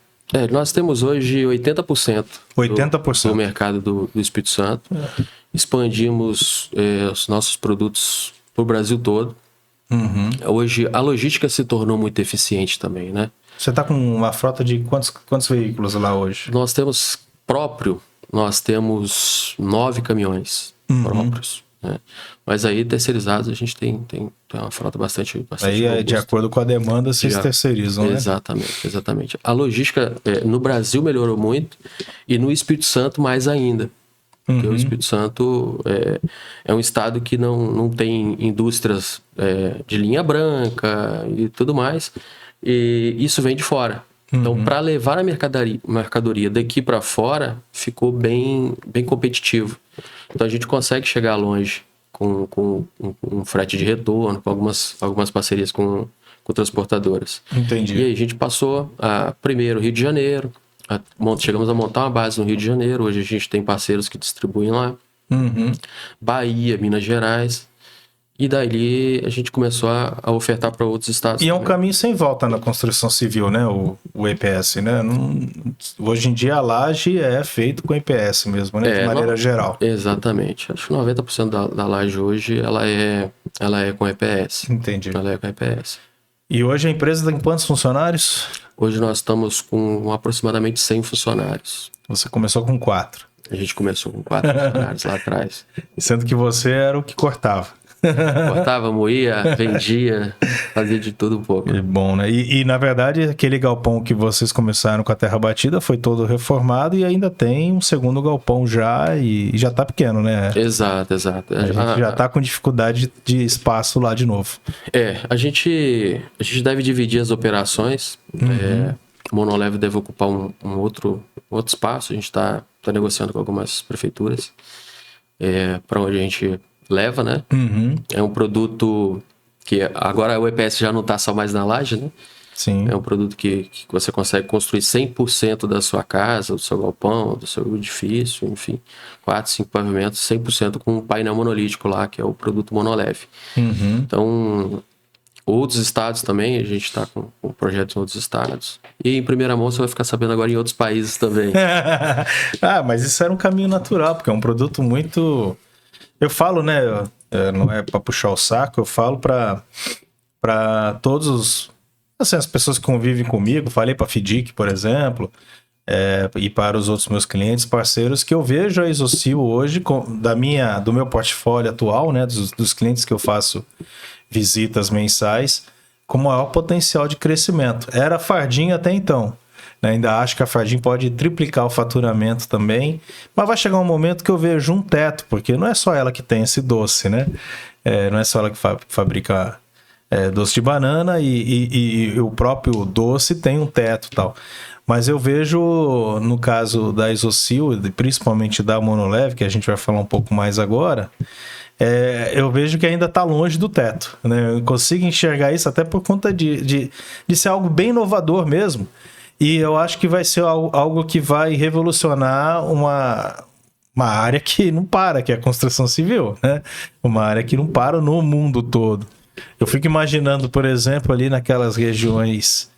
Nós temos hoje 80%, 80%. do mercado do Espírito Santo. Expandimos os nossos produtos para o Brasil todo. Hoje a logística se tornou muito eficiente também, né? Você está com uma frota de quantos veículos lá hoje? Nós temos 9 caminhões próprios, né? Mas aí terceirizados a gente tem uma frota bastante aí robusta. De acordo com a demanda vocês terceirizam, né? Exatamente. A logística no Brasil melhorou muito e no Espírito Santo mais ainda. Porque o Espírito Santo é um estado que não tem indústrias de linha branca e tudo mais. E isso vem de fora. Então, para levar a mercadoria daqui para fora, ficou bem competitivo. Então, a gente consegue chegar longe com um frete de retorno, com algumas parcerias com transportadoras. Entendi. E aí a gente passou primeiro Rio de Janeiro, chegamos a montar uma base no Rio de Janeiro. Hoje a gente tem parceiros que distribuem lá. Bahia, Minas Gerais. E daí a gente começou a ofertar para outros estados. E é um caminho sem volta na construção civil, né? O EPS, né? Hoje em dia a laje é feito com EPS mesmo, né? De maneira geral. Exatamente. Acho que 90% da laje hoje ela é com EPS. Entendi. Ela é com EPS. E hoje a empresa tem quantos funcionários? Hoje nós estamos com aproximadamente 100 funcionários. Você começou com 4. A gente começou com 4 funcionários lá atrás. Sendo que você era o que cortava. Cortava, moía, vendia, fazia de tudo um pouco. É bom, né? E na verdade, aquele galpão que vocês começaram com a terra batida foi todo reformado e ainda tem um segundo galpão já e já tá pequeno, né? Exato. A gente já tá com dificuldade de espaço lá de novo. A gente deve dividir as operações. O Monoleve deve ocupar um outro espaço. A gente tá negociando com algumas prefeituras para onde a gente leva, né? É um produto que agora o EPS já não está só mais na laje, né? Sim. É um produto que você consegue construir 100% da sua casa, do seu galpão, do seu edifício, enfim, 4, 5 pavimentos, 100% com um painel monolítico lá, que é o produto Monoleve. Então, outros estados também, a gente está com projetos em outros estados. E em primeira mão você vai ficar sabendo agora em outros países também. Mas isso era um caminho natural, porque é um produto muito... Eu falo, né, não é para puxar o saco, eu falo para todos as pessoas que convivem comigo, falei para a FIDIC, por exemplo, e para os outros meus clientes, parceiros, que eu vejo a Isosil hoje, do meu portfólio atual, né, dos clientes que eu faço visitas mensais, com maior potencial de crescimento. Era a Fardim até então. Ainda acho que a Fardim pode triplicar o faturamento também, mas vai chegar um momento que eu vejo um teto, porque não é só ela que tem esse doce, né? Não é só ela que fabrica doce de banana e o próprio doce tem um teto e tal. Mas eu vejo, no caso da Isosil, principalmente da Monoleve, que a gente vai falar um pouco mais agora, eu vejo que ainda está longe do teto, né? Eu consigo enxergar isso até por conta de ser algo bem inovador mesmo. E eu acho que vai ser algo que vai revolucionar uma área que não para, que é a construção civil, né? Uma área que não para no mundo todo. Eu fico imaginando, por exemplo, ali naquelas regiões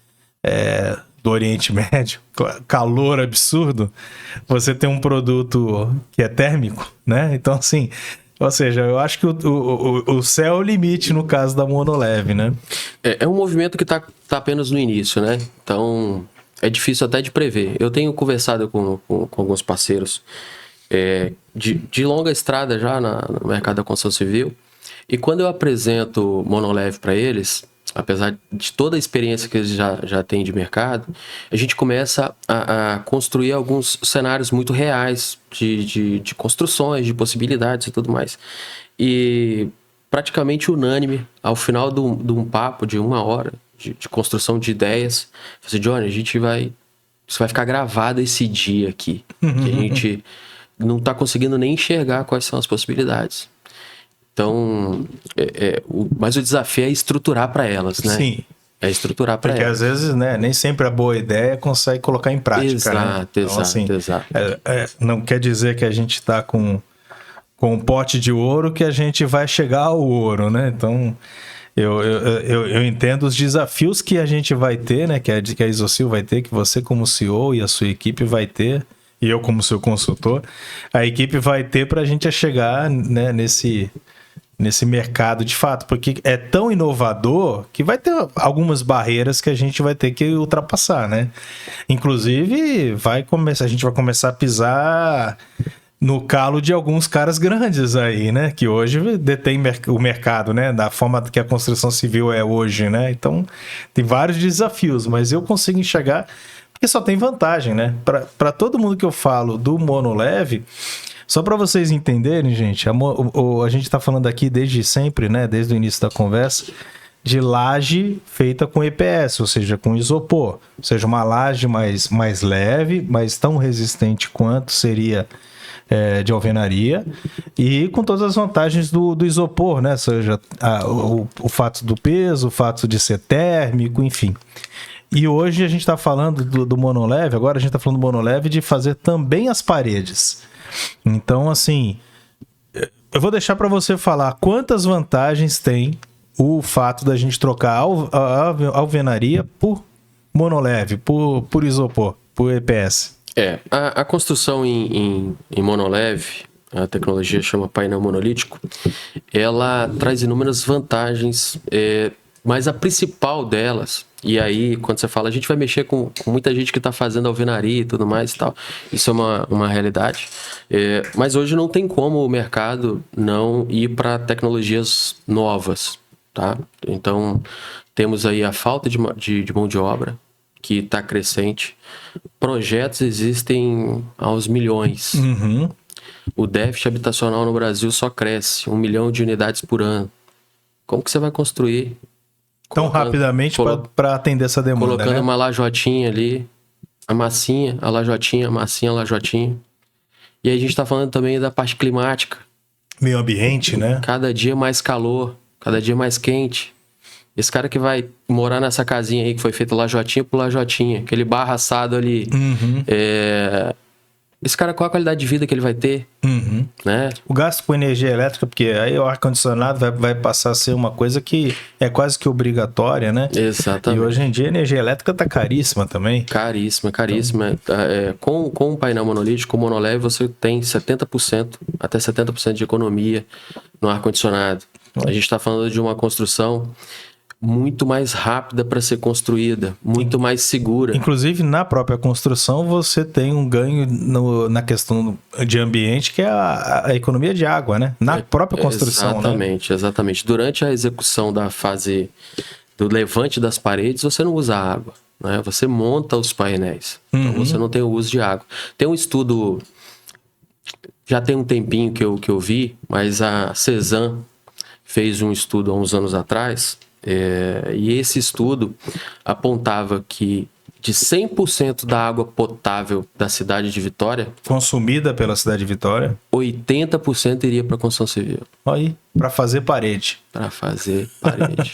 do Oriente Médio, calor absurdo, você tem um produto que é térmico, né? Então, assim, ou seja, eu acho que o céu é o limite no caso da Monoleve, né? É um movimento que tá apenas no início, né? Então... é difícil até de prever. Eu tenho conversado com alguns parceiros de longa estrada já no mercado da construção civil. E quando eu apresento Monoleve para eles, apesar de toda a experiência que eles já têm de mercado, a gente começa a construir alguns cenários muito reais de construções, de possibilidades e tudo mais. E praticamente unânime, ao final de um papo de 1 hora de construção de ideias. Eu falei, Johnny, isso vai ficar gravado esse dia aqui, que a gente não está conseguindo nem enxergar quais são as possibilidades. Então, mas o desafio é estruturar para elas, né? Sim. É estruturar para elas. Porque às vezes, né, nem sempre a boa ideia consegue colocar em prática. Exato, né? Então, exato. Não quer dizer que a gente está com um pote de ouro que a gente vai chegar ao ouro, né? Então, eu entendo os desafios que a gente vai ter, né? Que a Isosil vai ter, que você como CEO e a sua equipe vai ter, e eu como seu consultor, a equipe vai ter para a gente chegar, né, nesse mercado de fato, porque é tão inovador que vai ter algumas barreiras que a gente vai ter que ultrapassar, né? Inclusive, a gente vai começar a pisar no calo de alguns caras grandes aí, né? Que hoje detém o mercado, né? Da forma que a construção civil é hoje, né? Então, tem vários desafios, mas eu consigo enxergar, porque só tem vantagem, né? Para todo mundo que eu falo do monoleve, só para vocês entenderem, gente, a gente está falando aqui desde sempre, né? Desde o início da conversa, de laje feita com EPS, ou seja, com isopor. Ou seja, uma laje mais leve, mas tão resistente quanto seria de alvenaria, e com todas as vantagens do isopor, né? Ou seja, o fato do peso, o fato de ser térmico, enfim. E hoje a gente está falando do monoleve, agora a gente está falando do monoleve de fazer também as paredes. Então, assim, eu vou deixar para você falar quantas vantagens tem o fato da gente trocar a alvenaria por monoleve, por isopor, por EPS. A construção em monoleve, a tecnologia chama painel monolítico, ela traz inúmeras vantagens, mas a principal delas, e aí quando você fala, a gente vai mexer com muita gente que está fazendo alvenaria e tudo mais e tal, isso é uma realidade, mas hoje não tem como o mercado não ir para tecnologias novas, tá? Então temos aí a falta de mão de obra, que está crescente. Projetos existem aos milhões. Uhum. O déficit habitacional no Brasil só cresce, 1 milhão de unidades por ano. Como que você vai construir? Tão rapidamente para atender essa demanda, colocando, né? uma lajotinha ali, a massinha, a lajotinha, a lajotinha. E aí a gente está falando também da parte climática. Meio ambiente, né? Cada dia mais calor, cada dia mais quente. Esse cara que vai morar nessa casinha aí que foi feita lajotinha por lajotinha, aquele barro assado ali. Uhum. Esse cara, qual a qualidade de vida que ele vai ter? Uhum. Né? O gasto com energia elétrica, porque aí o ar-condicionado vai passar a ser uma coisa que é quase que obrigatória, né? Exatamente. E hoje em dia a energia elétrica tá caríssima também. Caríssima. Com o painel monolítico, o monoleve, você tem 70%, até 70% de economia no ar-condicionado. A gente está falando de uma construção muito mais rápida para ser construída, muito mais segura. Inclusive, na própria construção, você tem um ganho na questão de ambiente, que é a economia de água, né? Na própria construção, Exatamente. Durante a execução da fase do levante das paredes, você não usa água, né? Você monta os painéis. Então, você não tem o uso de água. Tem um estudo, já tem um tempinho que eu vi, mas a Cezanne fez um estudo há uns anos atrás, e esse estudo apontava que de 100% da água potável da cidade de Vitória, consumida pela cidade de Vitória, 80% iria para a construção civil. Aí, para fazer parede. Para fazer parede.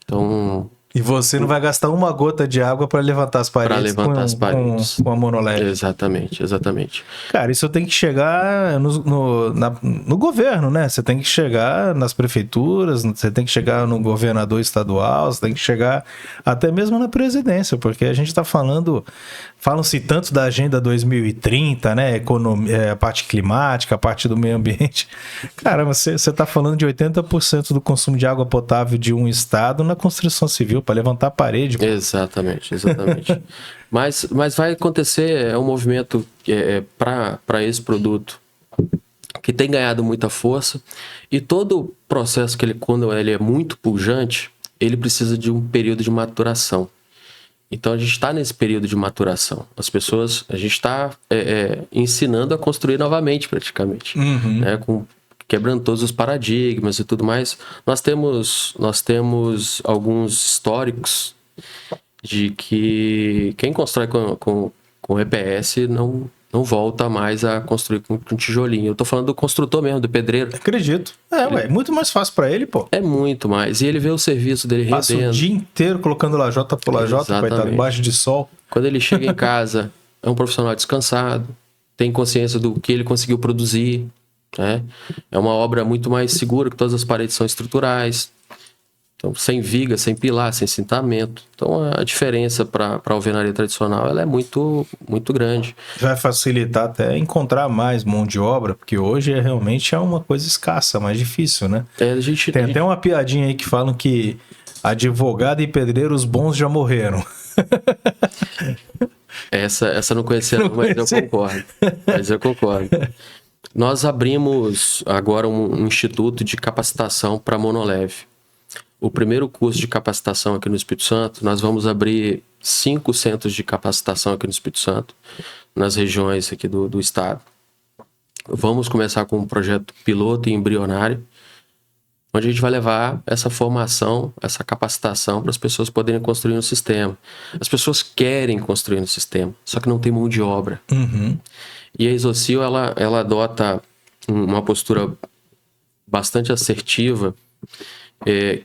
Então... E você não vai gastar uma gota de água para levantar as paredes, com a monoleve. Exatamente. Cara, isso tem que chegar no governo, né? Você tem que chegar nas prefeituras, você tem que chegar no governador estadual, você tem que chegar até mesmo na presidência, porque a gente está falam-se tanto da Agenda 2030, né? A parte climática, a parte do meio ambiente. Cara, você está falando de 80% do consumo de água potável de um estado na construção civil, para levantar a parede. Pô. Exatamente. mas vai acontecer, é um movimento para esse produto que tem ganhado muita força, e todo o processo quando ele é muito pujante, ele precisa de um período de maturação. Então a gente está nesse período de maturação. A gente está ensinando a construir novamente, praticamente. Uhum. Né? quebrando todos os paradigmas e tudo mais. Nós temos alguns históricos de que quem constrói com EPS não volta mais a construir com tijolinho. Eu tô falando do construtor mesmo, do pedreiro. Acredito. É muito mais fácil pra ele, pô. É muito mais. E ele vê o serviço dele rendendo. Passa o dia inteiro colocando lajota por lajota, coitado, embaixo de sol. Quando ele chega em casa, é um profissional descansado, tem consciência do que ele conseguiu produzir, né? É uma obra muito mais segura, que todas as paredes são estruturais. Então, sem viga, sem pilar, sem cintamento. Então, a diferença para a alvenaria tradicional ela é muito, muito grande. Vai facilitar até encontrar mais mão de obra, porque hoje realmente é uma coisa escassa, mais difícil, né? Tem até uma piadinha aí que falam que advogado e pedreiros bons já morreram. Essa eu não conhecia, mas eu concordo. Nós abrimos agora um instituto de capacitação para monoleve. O primeiro curso de capacitação aqui no Espírito Santo, nós vamos abrir 5 centros de capacitação aqui no Espírito Santo, nas regiões aqui do estado. Vamos começar com um projeto piloto e embrionário, onde a gente vai levar essa formação, essa capacitação para as pessoas poderem construir um sistema. As pessoas querem construir um sistema, só que não tem mão de obra. Uhum. E a Exocil, ela adota uma postura bastante assertiva,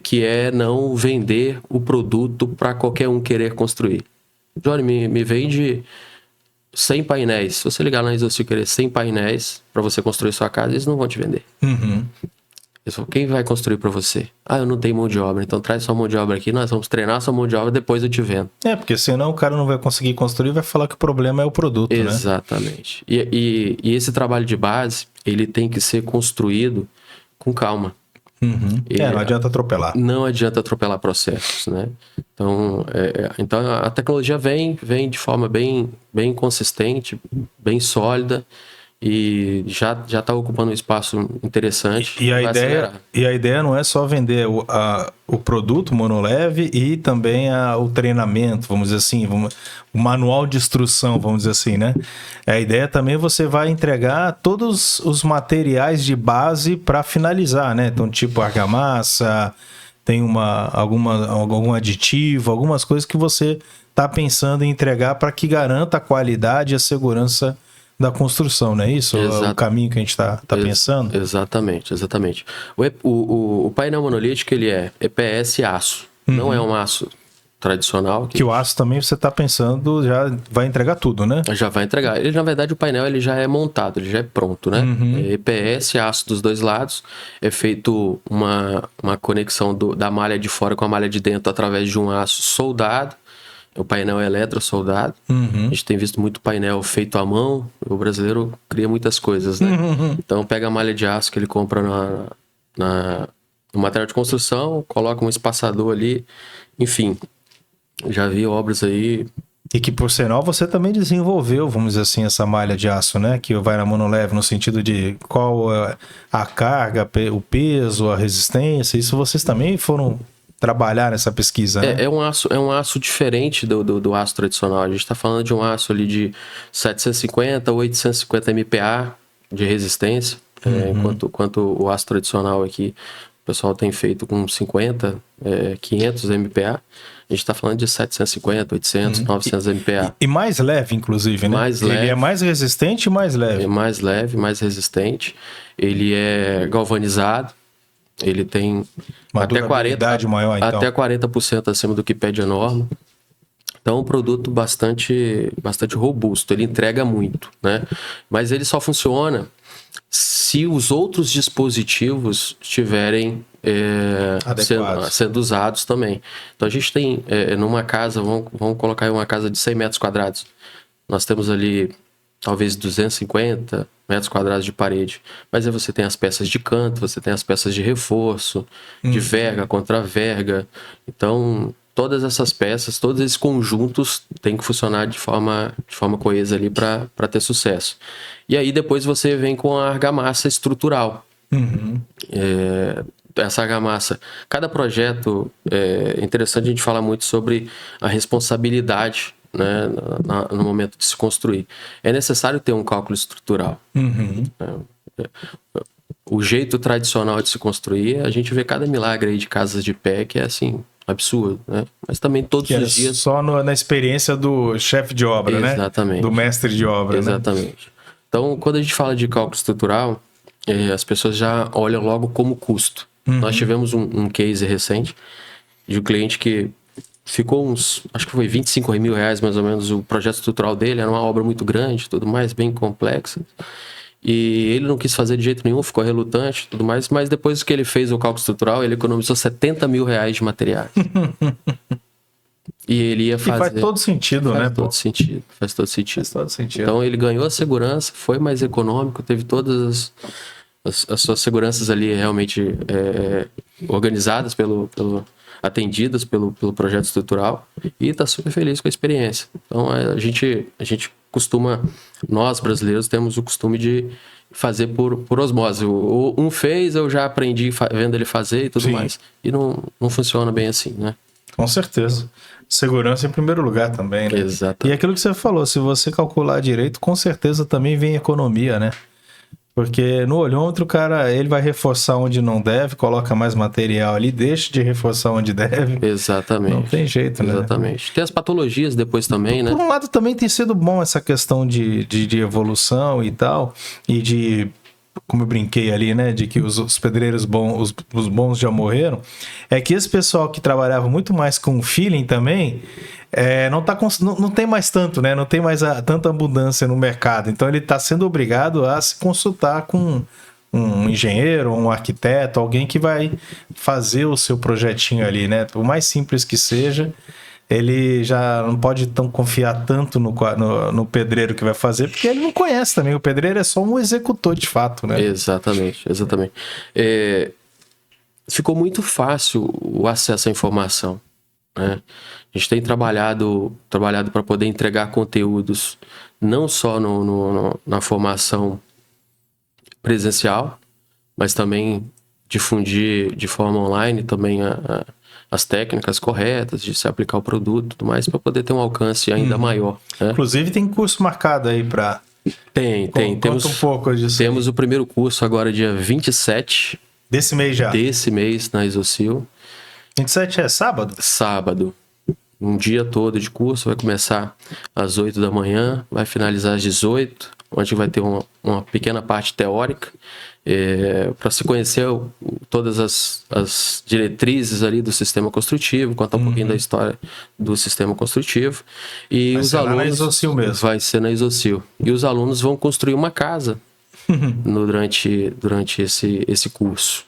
que é não vender o produto para qualquer um querer construir. Johnny, me vende 100 painéis. Se você ligar na Exocil e querer 100 painéis para você construir sua casa, eles não vão te vender. Uhum. Eles falam, quem vai construir para você? Eu não tenho mão de obra, então traz sua mão de obra aqui, nós vamos treinar sua mão de obra, depois eu te vendo. Porque senão o cara não vai conseguir construir e vai falar que o problema é o produto, Exatamente. né? E esse trabalho de base, ele tem que ser construído com calma. Uhum. Não adianta atropelar. Não adianta atropelar processos, né? Então a tecnologia vem de forma bem consistente, bem sólida e já está ocupando um espaço interessante. E a ideia não é só vender o produto monoleve e também o treinamento, vamos dizer assim, o manual de instrução, vamos dizer assim, né? A ideia também você vai entregar todos os materiais de base para finalizar, né? Então, tipo argamassa, tem algum aditivo, algumas coisas que você está pensando em entregar para que garanta a qualidade e a segurança da construção, não é isso? O caminho que a gente está pensando? Exatamente. O painel monolítico, ele é EPS aço. Uhum. Não é um aço tradicional. Que o aço também você está pensando, já vai entregar tudo, né? Já vai entregar. Na verdade, o painel ele já é montado, ele já é pronto, né? Uhum. EPS, aço dos dois lados. É feito uma conexão da malha de fora com a malha de dentro através de um aço soldado. O painel é eletrosoldado. Uhum. A gente tem visto muito painel feito à mão. O brasileiro cria muitas coisas, né? Uhum. Então pega a malha de aço que ele compra no material de construção, coloca um espaçador ali. Enfim, já vi obras aí. E que, por sinal, você também desenvolveu, vamos dizer assim, essa malha de aço, né? Que vai na monoleve no sentido de qual é a carga, o peso, a resistência. Isso vocês também foram trabalhar nessa pesquisa, né? É um aço diferente do aço tradicional. A gente está falando de um aço ali de 750 ou 850 MPa de resistência, enquanto o aço tradicional aqui, o pessoal tem feito com 50, 500 MPa. A gente está falando de 750, 800, 900 MPa. E mais leve, inclusive, né? Mais leve. Ele é mais resistente e mais leve. É mais leve, mais resistente. Ele é galvanizado. Ele tem até 40%, maior, então. Até 40% acima do que pede a norma. Então, é um produto bastante robusto. Ele entrega muito, né? Mas ele só funciona se os outros dispositivos estiverem sendo usados também. Então, a gente tem numa casa, vamos colocar aí uma casa de 100 metros quadrados. Nós temos ali talvez 250 metros quadrados de parede. Mas aí você tem as peças de canto, você tem as peças de reforço, de verga contra verga. Então, todas essas peças, todos esses conjuntos têm que funcionar de forma coesa ali para ter sucesso. E aí depois você vem com a argamassa estrutural. Uhum. Essa argamassa, cada projeto, é interessante a gente falar muito sobre a responsabilidade, né, no momento de se construir. É necessário ter um cálculo estrutural. Uhum. o jeito tradicional de se construir, a gente vê cada milagre aí de casas de pé que é assim, absurdo, né? Mas também todos Que os dias... só na experiência do chefe de obra, né? Exatamente. Do mestre de obra, Exatamente. né? Então, quando a gente fala de cálculo estrutural, as pessoas já olham logo como custo. Nós tivemos um case recente de um cliente que ficou acho que foi 25 mil reais mais ou menos o projeto estrutural dele, era uma obra muito grande, tudo mais, bem complexa. E ele não quis fazer de jeito nenhum, ficou relutante, tudo mais, mas depois que ele fez o cálculo estrutural, ele economizou 70 mil reais de materiais. E ele ia fazer... E faz todo sentido, né? Faz todo sentido. Faz todo sentido. Então ele ganhou a segurança, foi mais econômico, teve todas as suas seguranças ali realmente organizadas atendidas pelo projeto estrutural e está super feliz com a experiência. Então a gente costuma, nós brasileiros temos o costume de fazer por osmose. Um fez, eu já aprendi vendo ele fazer e tudo mais. E não funciona bem assim, né? Com certeza. Segurança em primeiro lugar também, né? Exato. E aquilo que você falou, se você calcular direito, com certeza também vem economia, né? Porque no olhômetro, o cara, ele vai reforçar onde não deve, coloca mais material ali, deixa de reforçar onde deve. Exatamente. Não tem jeito, né? Exatamente. Tem as patologias depois também, né? Por um lado, também tem sido bom essa questão de evolução e tal, e de... como eu brinquei ali, né, de que os pedreiros bons, os bons já morreram, é que esse pessoal que trabalhava muito mais com feeling também, não tem mais tanto, né, não tem mais tanta abundância no mercado, então ele está sendo obrigado a se consultar com um engenheiro, um arquiteto, alguém que vai fazer o seu projetinho ali, né, por mais simples que seja, ele já não pode confiar tanto no pedreiro que vai fazer, porque ele não conhece também. O pedreiro é só um executor de fato, né? Exatamente. Ficou muito fácil o acesso à informação, né? A gente tem trabalhado para poder entregar conteúdos não só na formação presencial, mas também difundir de forma online também as técnicas corretas de se aplicar o produto e tudo mais, para poder ter um alcance ainda maior, né? Inclusive tem curso marcado aí para... Tem. Conta um pouco disso. Temos o primeiro curso agora dia 27. Desse mês já? Desse mês na Isosil. 27 é sábado? Sábado. Um dia todo de curso, vai começar às 8 da manhã, vai finalizar às 18, onde vai ter uma pequena parte teórica, para se conhecer todas as diretrizes ali do sistema construtivo, contar um pouquinho da história do sistema construtivo. E os alunos... Vai ser na Isosil mesmo. Vai ser na Isosil. E os alunos vão construir uma casa durante esse curso.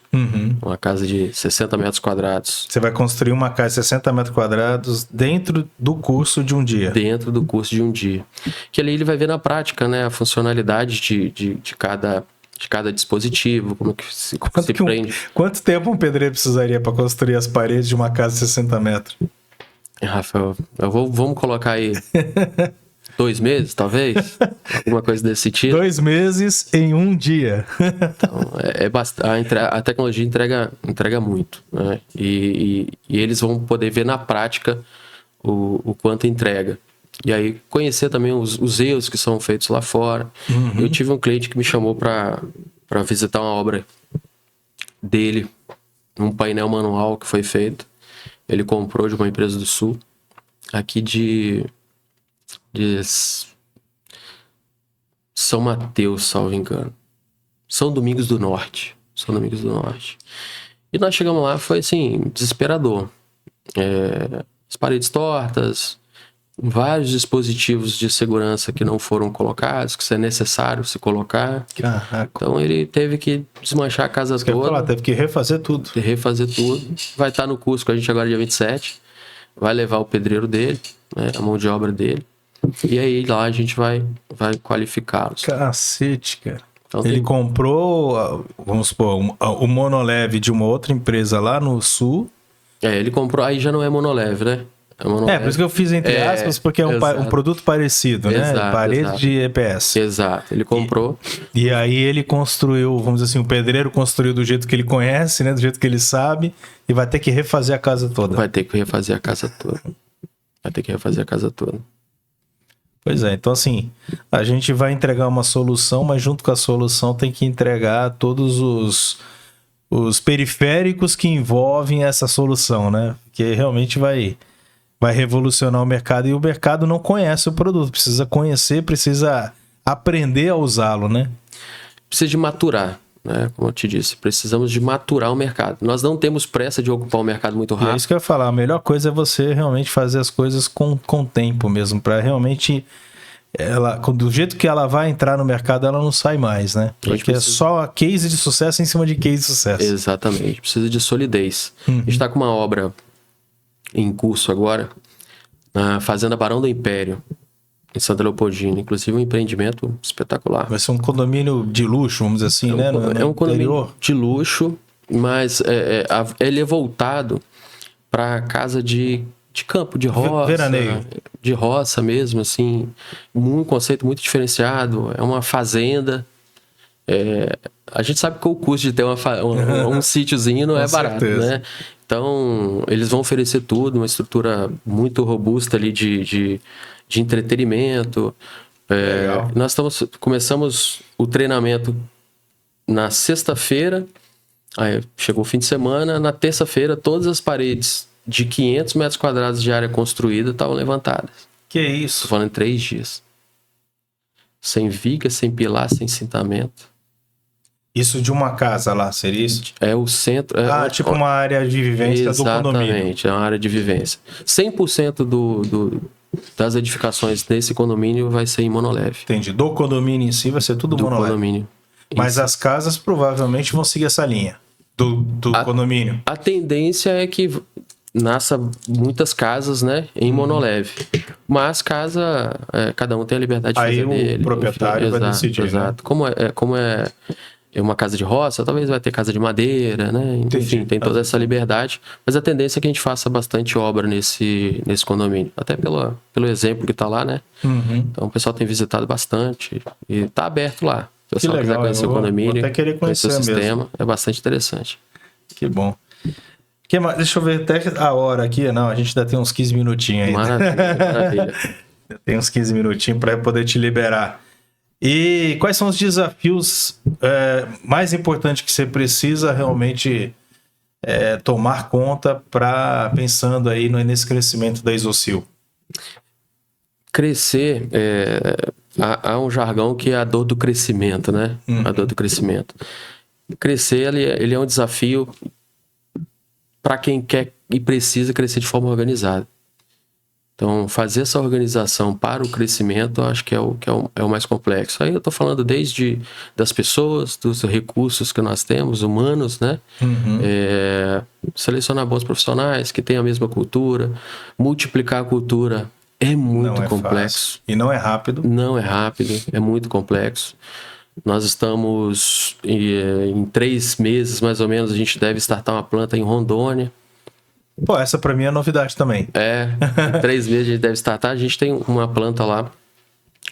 Uma casa de 60 metros quadrados. Você vai construir uma casa de 60 metros quadrados dentro do curso de um dia. Dentro do curso de um dia. Que ali ele vai ver na prática, né, a funcionalidade de cada dispositivo, como que se prende. Quanto tempo um pedreiro precisaria para construir as paredes de uma casa de 60 metros? Rafael, vamos colocar aí 2 meses, talvez? Alguma coisa desse sentido? 2 meses em um dia. Então, a tecnologia entrega muito, né? E eles vão poder ver na prática o quanto entrega. E aí conhecer também os erros que são feitos lá fora. Eu tive um cliente que me chamou para visitar uma obra dele, um painel manual que foi feito. Ele comprou de uma empresa do Sul, aqui de São Mateus, salvo engano. São Domingos do Norte. E nós chegamos lá, foi assim, desesperador. As paredes tortas, vários dispositivos de segurança que não foram colocados, que isso é necessário se colocar. Caraca. Então ele teve que desmanchar a casa toda. Teve que refazer tudo. Vai estar no curso com a gente agora dia 27. Vai levar o pedreiro dele, né, a mão de obra dele. E aí lá a gente vai qualificá-los. Cacete, cara. Então, ele comprou, vamos supor, o monoleve de uma outra empresa lá no Sul. Ele comprou, aí já não é monoleve, né? Por isso que eu fiz entre aspas, porque é um produto parecido, né? Parede de EPS. Exato, ele comprou. E aí ele construiu, vamos dizer assim, o pedreiro construiu do jeito que ele conhece, né? Do jeito que ele sabe, e vai ter que refazer a casa toda. Pois é, então assim, a gente vai entregar uma solução, mas junto com a solução tem que entregar todos os periféricos que envolvem essa solução, né? Que realmente vai revolucionar o mercado e o mercado não conhece o produto, precisa conhecer, precisa aprender a usá-lo, né? Precisa de maturar, né? Como eu te disse, precisamos de maturar o mercado. Nós não temos pressa de ocupar o mercado muito E rápido. é isso que eu ia falar, a melhor coisa é você realmente fazer as coisas com tempo mesmo, para realmente do jeito que ela vai entrar no mercado, ela não sai mais, né? Porque é só case de sucesso em cima de case de sucesso. Exatamente, precisa de solidez. A gente está com uma obra em curso agora, na Fazenda Barão do Império, em Santa Leopoldina. Inclusive um empreendimento espetacular. Vai ser um condomínio de luxo, vamos dizer assim, né? É um condomínio de luxo, mas ele é voltado para casa de campo, de roça. Veraneio. De roça mesmo, assim. Um conceito muito diferenciado. É uma fazenda. A gente sabe que o custo de ter um sítiozinho não é barato, né? Então, eles vão oferecer tudo, uma estrutura muito robusta ali de entretenimento. Nós começamos o treinamento na sexta-feira, aí chegou o fim de semana, na terça-feira todas as paredes de 500 metros quadrados de área construída estavam levantadas. Que isso? Estou falando em 3 dias. Sem viga, sem pilar, sem cintamento. Isso de uma casa lá, seria isso? É o centro... tipo uma área de vivência do condomínio. Exatamente, é uma área de vivência. 100% das edificações desse condomínio vai ser em monoleve. Entendi. Do condomínio em si vai ser tudo monoleve. Condomínio. Mas Isso. as casas provavelmente vão seguir essa linha do condomínio. A tendência é que nasça muitas casas, né, em monoleve. Mas cada um tem a liberdade de fazer dele. Aí o proprietário vai decidir. Exato. Né? Como é uma casa de roça, talvez vai ter casa de madeira, né? Enfim, tem toda essa liberdade. Mas a tendência é que a gente faça bastante obra nesse condomínio. Até pelo exemplo que está lá, né? Então o pessoal tem visitado bastante e está aberto lá. Se o pessoal quiser conhecer o condomínio, vou até querer conhecer o sistema, mesmo. É bastante interessante. Que bom. Deixa eu ver até a hora aqui. Não, a gente ainda tem uns 15 minutinhos ainda. Maravilha. Tem uns 15 minutinhos para poder te liberar. E quais são os desafios mais importantes que você precisa realmente tomar conta pensando aí nesse crescimento da Isosil? Crescer, há um jargão que é a dor do crescimento, né? A dor do crescimento. Crescer, ele é um desafio para quem quer e precisa crescer de forma organizada. Então, fazer essa organização para o crescimento, eu acho que é o mais complexo. Aí eu estou falando desde das pessoas, dos recursos que nós temos, humanos, né? Selecionar bons profissionais que tenham a mesma cultura, multiplicar a cultura é muito complexo. Fácil. E não é rápido. Não é rápido, é muito complexo. Nós estamos em 3 meses, mais ou menos, a gente deve startar uma planta em Rondônia. Pô, essa pra mim é novidade também. Em 3 meses a gente deve startar. A gente tem uma planta lá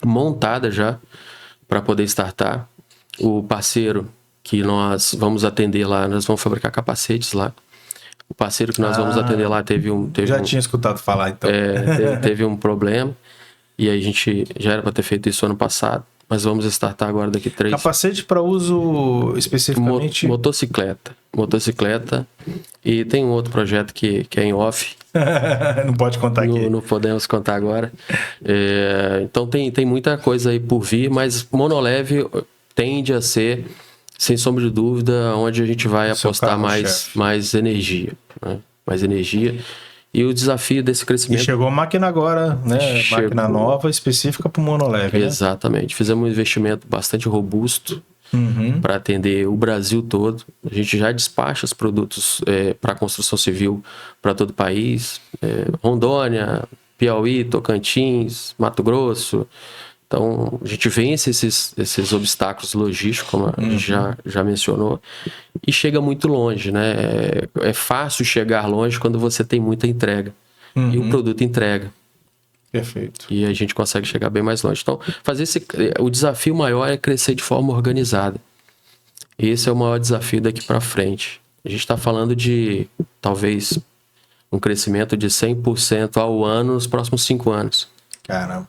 montada já para poder startar. O parceiro que nós vamos atender lá, nós vamos fabricar capacetes lá. O parceiro que nós vamos atender lá tinha escutado falar, então. Teve um problema. E aí a gente já era para ter feito isso ano passado. Mas vamos startar agora daqui 3. Capacete para uso especificamente? Motocicleta. E tem um outro projeto que é em off. Não pode contar aqui. Não podemos contar agora. Então tem muita coisa aí por vir, mas monoleve tende a ser, sem sombra de dúvida, onde a gente vai apostar mais energia. Né? Mais energia. E o desafio desse crescimento... E chegou a máquina agora, né? Máquina nova, específica para o monoleve. Exatamente. Né? Fizemos um investimento bastante robusto para atender o Brasil todo. A gente já despacha os produtos para a construção civil para todo o país. Rondônia, Piauí, Tocantins, Mato Grosso. Então, a gente vence esses obstáculos logísticos, como a gente já mencionou, e chega muito longe, né? É fácil chegar longe quando você tem muita entrega. E o produto entrega. Perfeito. E a gente consegue chegar bem mais longe. Então, o desafio maior é crescer de forma organizada. Esse é o maior desafio daqui para frente. A gente está falando de, talvez, um crescimento de 100% ao ano nos próximos 5 anos. Caramba.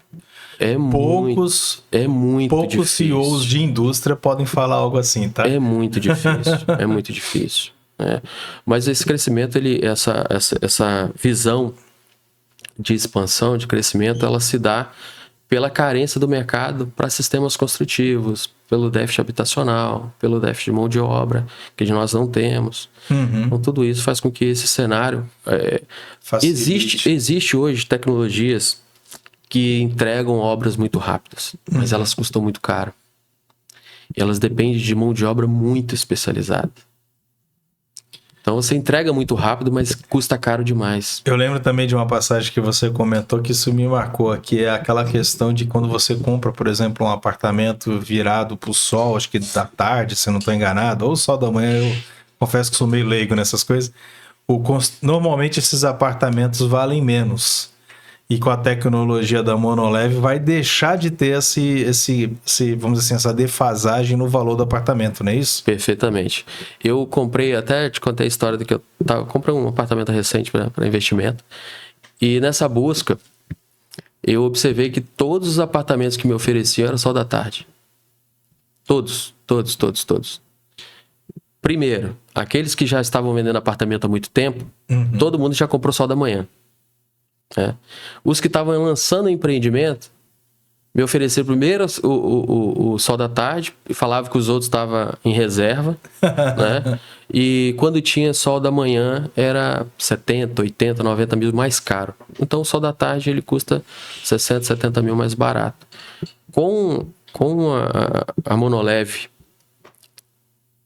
poucos CEOs difícil. de indústria podem falar algo assim, tá? É muito difícil, é muito difícil. Mas esse crescimento, essa visão de expansão, de crescimento, ela se dá pela carência do mercado para sistemas construtivos, pelo déficit habitacional, pelo déficit de mão de obra, que nós não temos. Então, tudo isso faz com que esse cenário... Existe hoje tecnologias que entregam obras muito rápidas, mas elas custam muito caro. E elas dependem de mão de obra muito especializada. Então você entrega muito rápido, mas custa caro demais. Eu lembro também de uma passagem que você comentou que isso me marcou, que é aquela questão de quando você compra, por exemplo, um apartamento virado para o sol, acho que da tarde, se eu não estou enganado, ou sol da manhã, eu confesso que sou meio leigo nessas coisas. Normalmente esses apartamentos valem menos. E com a tecnologia da Monoleve vai deixar de ter vamos dizer assim, essa defasagem no valor do apartamento, não é isso? Perfeitamente. Eu comprei, até te contei a história do que eu comprei um apartamento recente para investimento. E nessa busca, eu observei que todos os apartamentos que me ofereciam eram só da tarde. Todos. Primeiro, aqueles que já estavam vendendo apartamento há muito tempo, todo mundo já comprou só da manhã. Os que estavam lançando empreendimento me ofereceram primeiro o sol da tarde e falavam que os outros estavam em reserva, né? E quando tinha sol da manhã era 70, 80, 90 mil mais caro. Então o sol da tarde ele custa 60, 70 mil mais barato. Com a Monoleve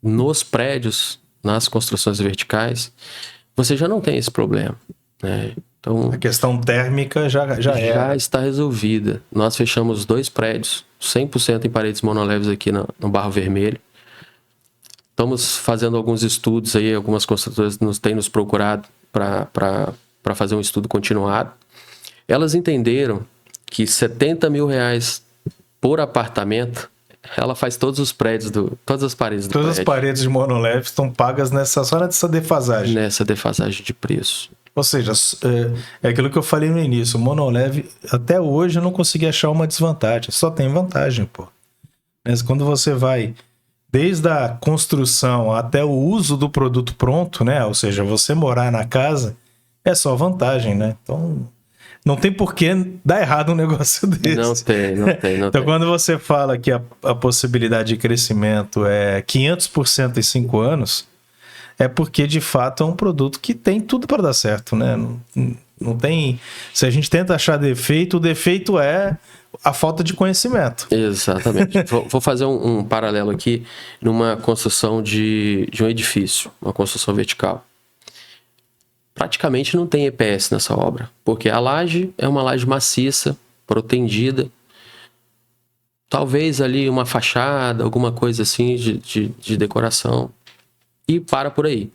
nos prédios, nas construções verticais, você já não tem esse problema, né? Então, a questão térmica já está resolvida. Nós fechamos 2 prédios, 100% em paredes monoleves aqui no Barro Vermelho. Estamos fazendo alguns estudos aí, algumas construtoras têm nos procurado para fazer um estudo continuado. Elas entenderam que R$70 mil por apartamento, ela faz todos os prédios, todas as paredes do prédio. Todas as paredes de Monoleve estão pagas só nessa defasagem. Nessa defasagem de preço. Ou seja, é aquilo que eu falei no início, o Monoleve, até hoje eu não consegui achar uma desvantagem, só tem vantagem, pô. Mas quando você vai desde a construção até o uso do produto pronto, né? Ou seja, você morar na casa, é só vantagem, né? Então, não tem por que dar errado um negócio desse. Não tem. Então, quando você fala que a possibilidade de crescimento é 500% em 5 anos... é porque, de fato, é um produto que tem tudo para dar certo, né? Não tem... Se a gente tenta achar defeito, o defeito é a falta de conhecimento. Exatamente. Vou fazer um paralelo aqui numa construção de um edifício, uma construção vertical. Praticamente não tem EPS nessa obra, porque a laje é uma laje maciça, protendida. Talvez ali uma fachada, alguma coisa assim de decoração. E para por aí.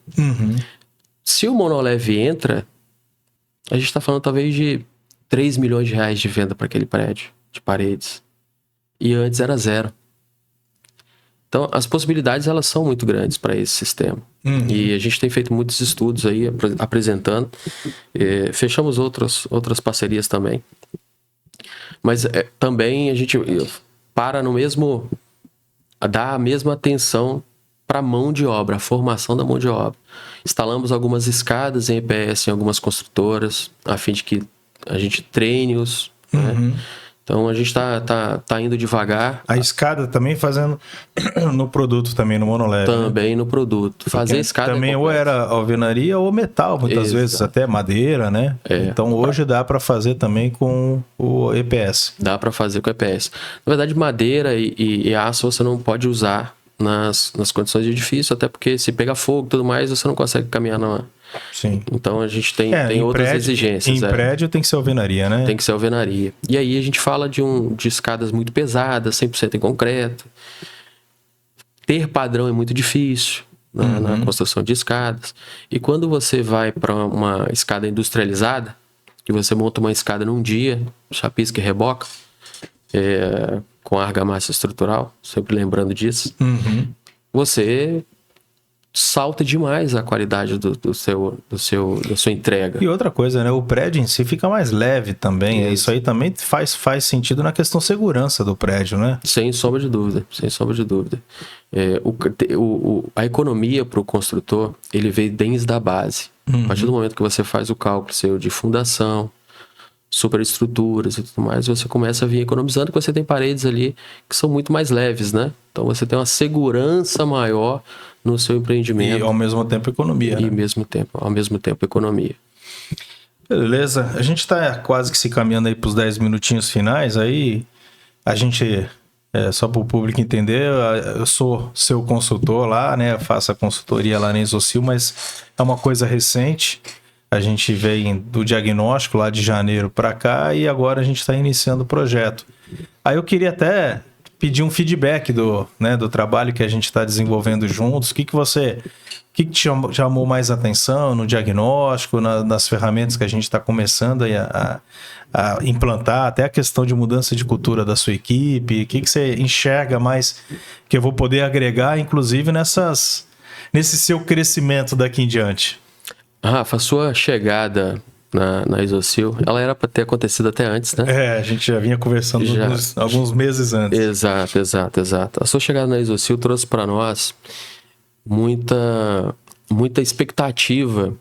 Se o Monoleve entra, a gente está falando talvez de R$3 milhões de venda para aquele prédio de paredes. E antes era 0. Então, as possibilidades elas são muito grandes para esse sistema. E a gente tem feito muitos estudos aí, apresentando. Fechamos outras parcerias também. Mas também a gente para no mesmo... dá a mesma atenção para a mão de obra, a formação da mão de obra. Instalamos algumas escadas em EPS em algumas construtoras, a fim de que a gente treine-os. Né? Então, a gente tá indo devagar. A escada também fazendo no produto, também no Monoleve. Também no produto. Fazer escada também ou era alvenaria ou metal, muitas vezes, até madeira, né? Então, hoje dá para fazer também com o EPS. Dá para fazer com o EPS. Na verdade, madeira e aço você não pode usar nas condições de edifício, até porque se pega fogo e tudo mais, você não consegue caminhar na... Sim. Então a gente tem outras exigências. Em prédio tem que ser alvenaria, né? Tem que ser alvenaria. E aí a gente fala de escadas muito pesadas, 100% em concreto. Ter padrão é muito difícil na construção de escadas. E quando você vai para uma escada industrializada, que você monta uma escada num dia, chapisca e reboca, com argamassa estrutural, sempre lembrando disso, você salta demais a qualidade da sua entrega. E outra coisa, né? O prédio em si fica mais leve também. Isso aí também faz sentido na questão segurança do prédio, né? Sem sombra de dúvida, sem sombra de dúvida. A economia para o construtor, ele veio desde a base. A partir do momento que você faz o cálculo seu de fundação, superestruturas e tudo mais, você começa a vir economizando, que você tem paredes ali que são muito mais leves, né? Então você tem uma segurança maior no seu empreendimento. E ao mesmo tempo economia, E né? ao mesmo tempo economia. Beleza, a gente tá quase que se caminhando aí pros 10 minutinhos finais, aí a gente, só para o público entender, eu sou seu consultor lá, né? Eu faço a consultoria lá na Exocil, mas é uma coisa recente. A gente veio do diagnóstico lá de janeiro para cá e agora a gente está iniciando o projeto. Aí eu queria até pedir um feedback do trabalho que a gente está desenvolvendo juntos. O que te chamou mais atenção no diagnóstico, nas ferramentas que a gente está começando a implantar, até a questão de mudança de cultura da sua equipe? O que você enxerga mais que eu vou poder agregar, inclusive, nesse seu crescimento daqui em diante? Rafa, a sua chegada na Exocil, ela era para ter acontecido até antes, né? A gente já vinha conversando alguns meses antes. Exato. A sua chegada na Exocil trouxe para nós muita expectativa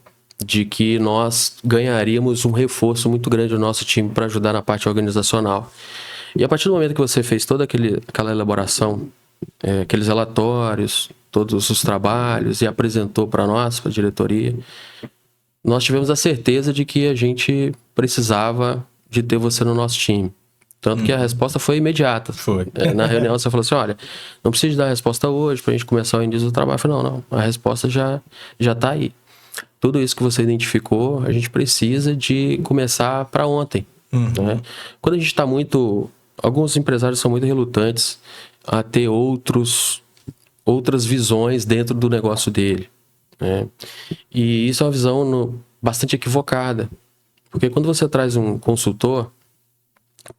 de que nós ganharíamos um reforço muito grande no nosso time para ajudar na parte organizacional. E a partir do momento que você fez toda aquela elaboração, aqueles relatórios, todos os trabalhos e apresentou para nós, para a diretoria, nós tivemos a certeza de que a gente precisava de ter você no nosso time. Tanto que a resposta foi imediata. Foi. Na reunião você falou assim, olha, não precisa dar a resposta hoje para a gente começar o início do trabalho. Eu falei, não, a resposta já está aí. Tudo isso que você identificou, a gente precisa de começar para ontem. Né? Quando a gente está alguns empresários são muito relutantes a ter outras visões dentro do negócio dele. Né? E isso é uma visão bastante equivocada. Porque quando você traz um consultor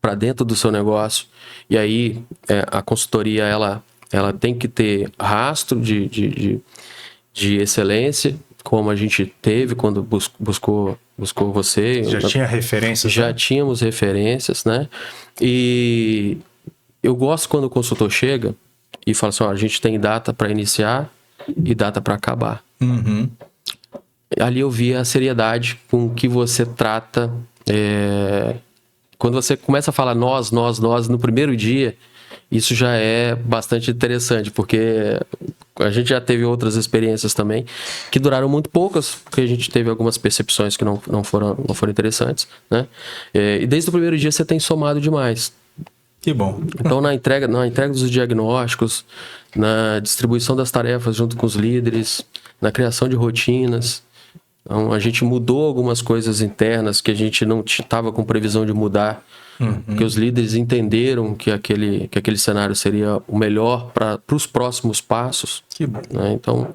para dentro do seu negócio, e aí a consultoria ela tem que ter rastro de excelência, como a gente teve quando buscou você. Já tinha referências? Já tínhamos referências, né? E eu gosto quando o consultor chega e fala assim, a gente tem data para iniciar e data para acabar. Ali eu vi a seriedade com que você trata. Quando você começa a falar nós no primeiro dia, isso já é bastante interessante, porque a gente já teve outras experiências também que duraram muito poucas, porque a gente teve algumas percepções que não foram interessantes, né? E desde o primeiro dia você tem somado demais. Que bom. Então, na entrega dos diagnósticos, na distribuição das tarefas junto com os líderes, na criação de rotinas. Então, a gente mudou algumas coisas internas que a gente não estava com previsão de mudar, porque os líderes entenderam que aquele cenário seria o melhor para os próximos passos. Que bom. Né? Então,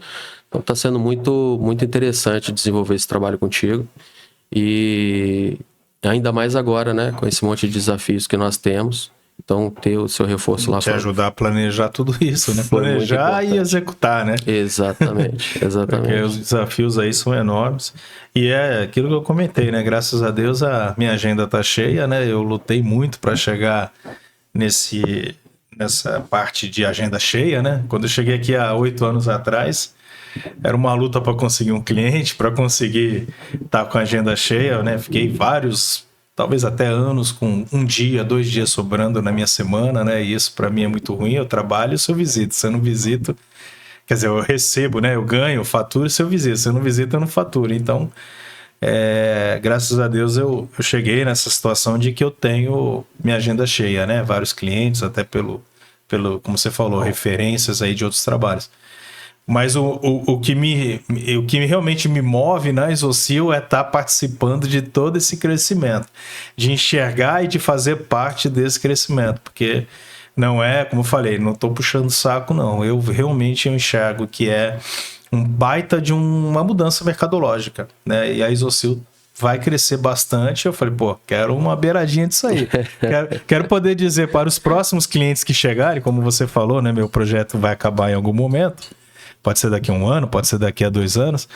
está sendo muito, muito interessante desenvolver esse trabalho contigo. E ainda mais agora, né, com esse monte de desafios que nós temos. Então, ter o seu reforço lá te ajudar a planejar tudo isso, né? Planejar e executar, né? Exatamente. Porque os desafios aí são enormes. E é aquilo que eu comentei, né? Graças a Deus a minha agenda tá cheia, né? Eu lutei muito para chegar nessa parte de agenda cheia, né? Quando eu cheguei aqui há 8 anos atrás, era uma luta para conseguir um cliente, para conseguir estar com a agenda cheia, né? Fiquei talvez até anos com 1 dia, 2 dias sobrando na minha semana, né? E isso para mim é muito ruim. Eu trabalho, se eu visito. Se eu não visito, quer dizer, eu recebo, né? Eu ganho, eu faturo, se eu visito. Se eu não visito, eu não faturo. Então, graças a Deus eu cheguei nessa situação de que eu tenho minha agenda cheia, né? Vários clientes, até pelo como você falou, referências aí de outros trabalhos. Mas o que realmente me move na Exocil é estar participando de todo esse crescimento, de enxergar e de fazer parte desse crescimento, porque não é, como eu falei, não estou puxando saco, não. Eu realmente enxergo que é um baita de uma mudança mercadológica, né? E a Exocil vai crescer bastante. Eu falei, quero uma beiradinha disso aí. quero poder dizer para os próximos clientes que chegarem, como você falou, né? Meu projeto vai acabar em algum momento. pode ser daqui a 1 ano, pode ser daqui a 2 anos,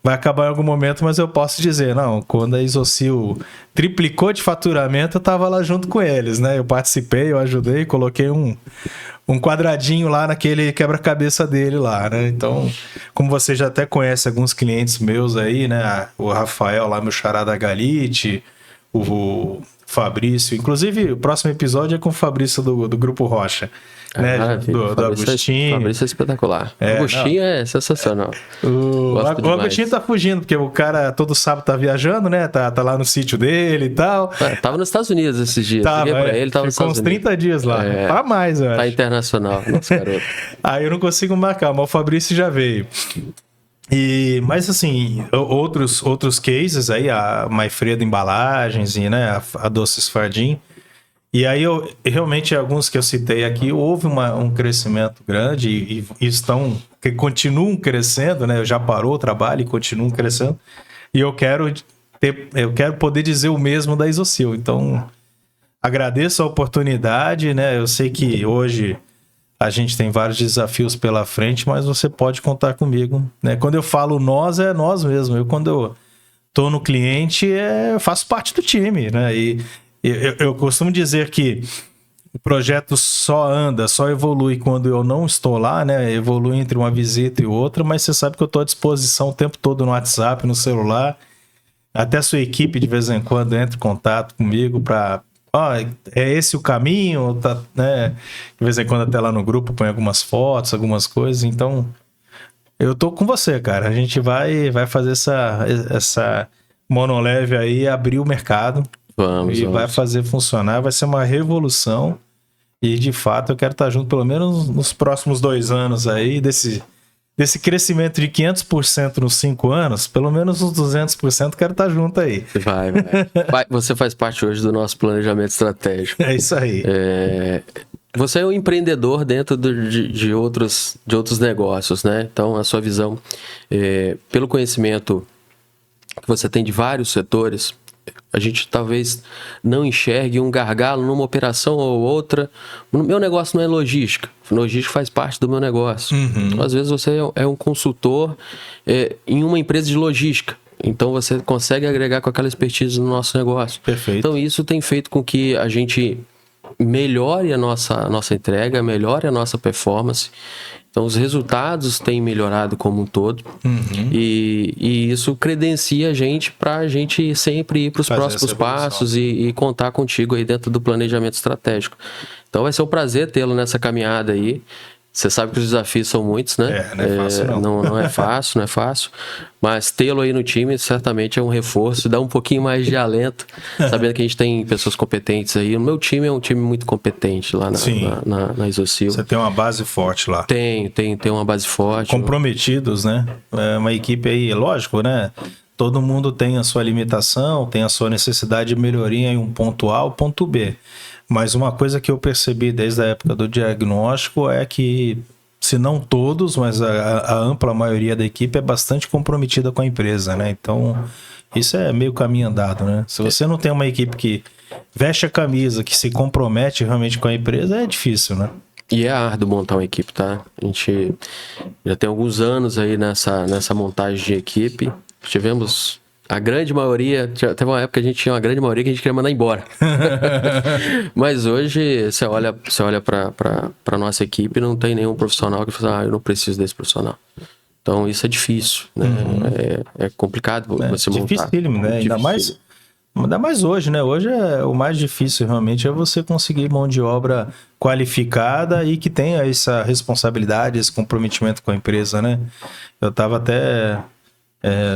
vai acabar em algum momento, mas eu posso dizer, não, quando a Isocil triplicou de faturamento, eu estava lá junto com eles, né? Eu participei, eu ajudei, coloquei um quadradinho lá naquele quebra-cabeça dele lá, né? Então, como você já até conhece alguns clientes meus aí, né? O Rafael lá, meu xará da Galite, o Fabrício, inclusive o próximo episódio é com o Fabrício do Grupo Rocha, né? Do Agostinho. Fabrício é espetacular. O Agostinho é sensacional. O Agostinho tá fugindo, porque o cara todo sábado tá viajando, né? Tá lá no sítio dele e tal. Tava nos Estados Unidos esses dias. Tava, ele tava ficou uns 30 dias lá. Tá mais, eu acho. Tá internacional, nosso garoto. Aí eu não consigo marcar, mas o Fabrício já veio. Mas assim, outros cases aí, a Maifredo Embalagens e, né, a Doces Fardim. E aí, realmente, alguns que eu citei aqui, houve um crescimento grande que continuam crescendo, né? Já parou o trabalho e continuam crescendo. E eu quero poder dizer o mesmo da Isocil. Então, agradeço a oportunidade, né? Eu sei que hoje a gente tem vários desafios pela frente, mas você pode contar comigo, né? Quando eu falo nós, é nós mesmo. Quando eu tô no cliente, eu faço parte do time, né? E eu costumo dizer que o projeto só evolui quando eu não estou lá, né? Evolui entre uma visita e outra, mas você sabe que eu estou à disposição o tempo todo no WhatsApp, no celular. Até a sua equipe de vez em quando entra em contato comigo para... é esse o caminho? Tá, né? De vez em quando até lá no grupo põe algumas fotos, algumas coisas. Então, eu tô com você, cara. A gente vai fazer essa monoleve aí, abrir o mercado. Vamos. Vai fazer funcionar, vai ser uma revolução. E de fato eu quero estar junto pelo menos nos próximos 2 anos aí, desse crescimento de 500% nos 5 anos, pelo menos uns 200% quero estar junto aí. Vai. Você faz parte hoje do nosso planejamento estratégico. É isso aí. Você é um empreendedor dentro de outros negócios, né? Então a sua visão, pelo conhecimento que você tem de vários setores, a gente talvez não enxergue um gargalo numa operação ou outra. O meu negócio não é logística. Logística faz parte do meu negócio. Então, às vezes você é um consultor em uma empresa de logística. Então você consegue agregar com aquela expertise no nosso negócio. Perfeito. Então isso tem feito com que a gente melhore a nossa entrega, melhore a nossa performance. Então, os resultados têm melhorado como um todo. E isso credencia a gente para a gente sempre ir para os próximos passos e contar contigo aí dentro do planejamento estratégico. Então, vai ser um prazer tê-lo nessa caminhada aí. Você sabe que os desafios são muitos, né? Não é fácil, não. Não é fácil. Mas tê-lo aí no time certamente é um reforço, dá um pouquinho mais de alento, sabendo que a gente tem pessoas competentes aí. O meu time é um time muito competente lá na Isocil. Você tem uma base forte lá. Tem uma base forte. Comprometidos, né? É uma equipe aí, lógico, né? Todo mundo tem a sua limitação, tem a sua necessidade de melhoria em um ponto A ou ponto B. Mas uma coisa que eu percebi desde a época do diagnóstico é que, se não todos, mas a ampla maioria da equipe é bastante comprometida com a empresa, né? Então, isso é meio caminho andado, né? Se você não tem uma equipe que veste a camisa, que se compromete realmente com a empresa, é difícil, né? E é árduo montar uma equipe, tá? A gente já tem alguns anos aí nessa montagem de equipe. Tivemos... A grande maioria, teve uma época que a gente tinha uma grande maioria que a gente queria mandar embora. Mas hoje, você olha para a nossa equipe, não tem nenhum profissional que fala, eu não preciso desse profissional. Então, isso é difícil, né? É complicado você montar. Dificílimo, né? Ainda mais hoje, né? Hoje o mais difícil realmente é você conseguir mão de obra qualificada e que tenha essa responsabilidade, esse comprometimento com a empresa, né? Eu estava até...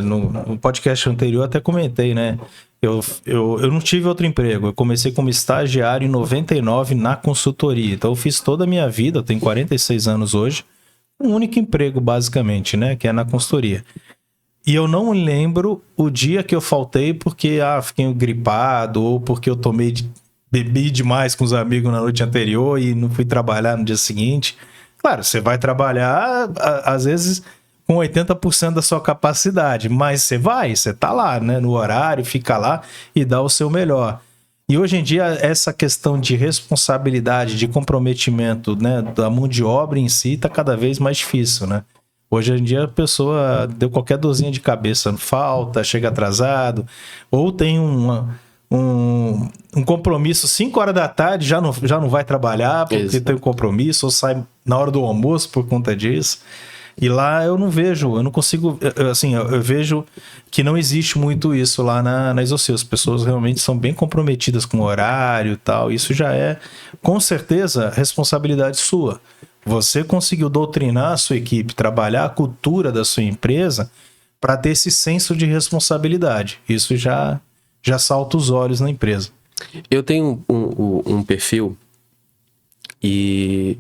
no podcast anterior até comentei, né? Eu não tive outro emprego. Eu comecei como estagiário em 99 na consultoria. Então eu fiz toda a minha vida, eu tenho 46 anos hoje, um único emprego basicamente, né? Que é na consultoria. E eu não lembro o dia que eu faltei porque fiquei gripado ou porque eu bebi demais com os amigos na noite anterior e não fui trabalhar no dia seguinte. Claro, você vai trabalhar às vezes com 80% da sua capacidade, mas você tá lá, né, no horário, fica lá e dá o seu melhor. E hoje em dia, essa questão de responsabilidade, de comprometimento, né, da mão de obra em si, tá cada vez mais difícil, né? Hoje em dia a pessoa deu qualquer dorzinha de cabeça, falta, chega atrasado, ou tem um compromisso 5 horas da tarde, já não vai trabalhar porque tem um compromisso, ou sai na hora do almoço por conta disso. E lá eu não consigo, assim, eu vejo que não existe muito isso lá na Isocil. As pessoas realmente são bem comprometidas com o horário e tal. Isso já é, com certeza, responsabilidade sua. Você conseguiu doutrinar a sua equipe, trabalhar a cultura da sua empresa para ter esse senso de responsabilidade. Isso já salta os olhos na empresa. Eu tenho um perfil e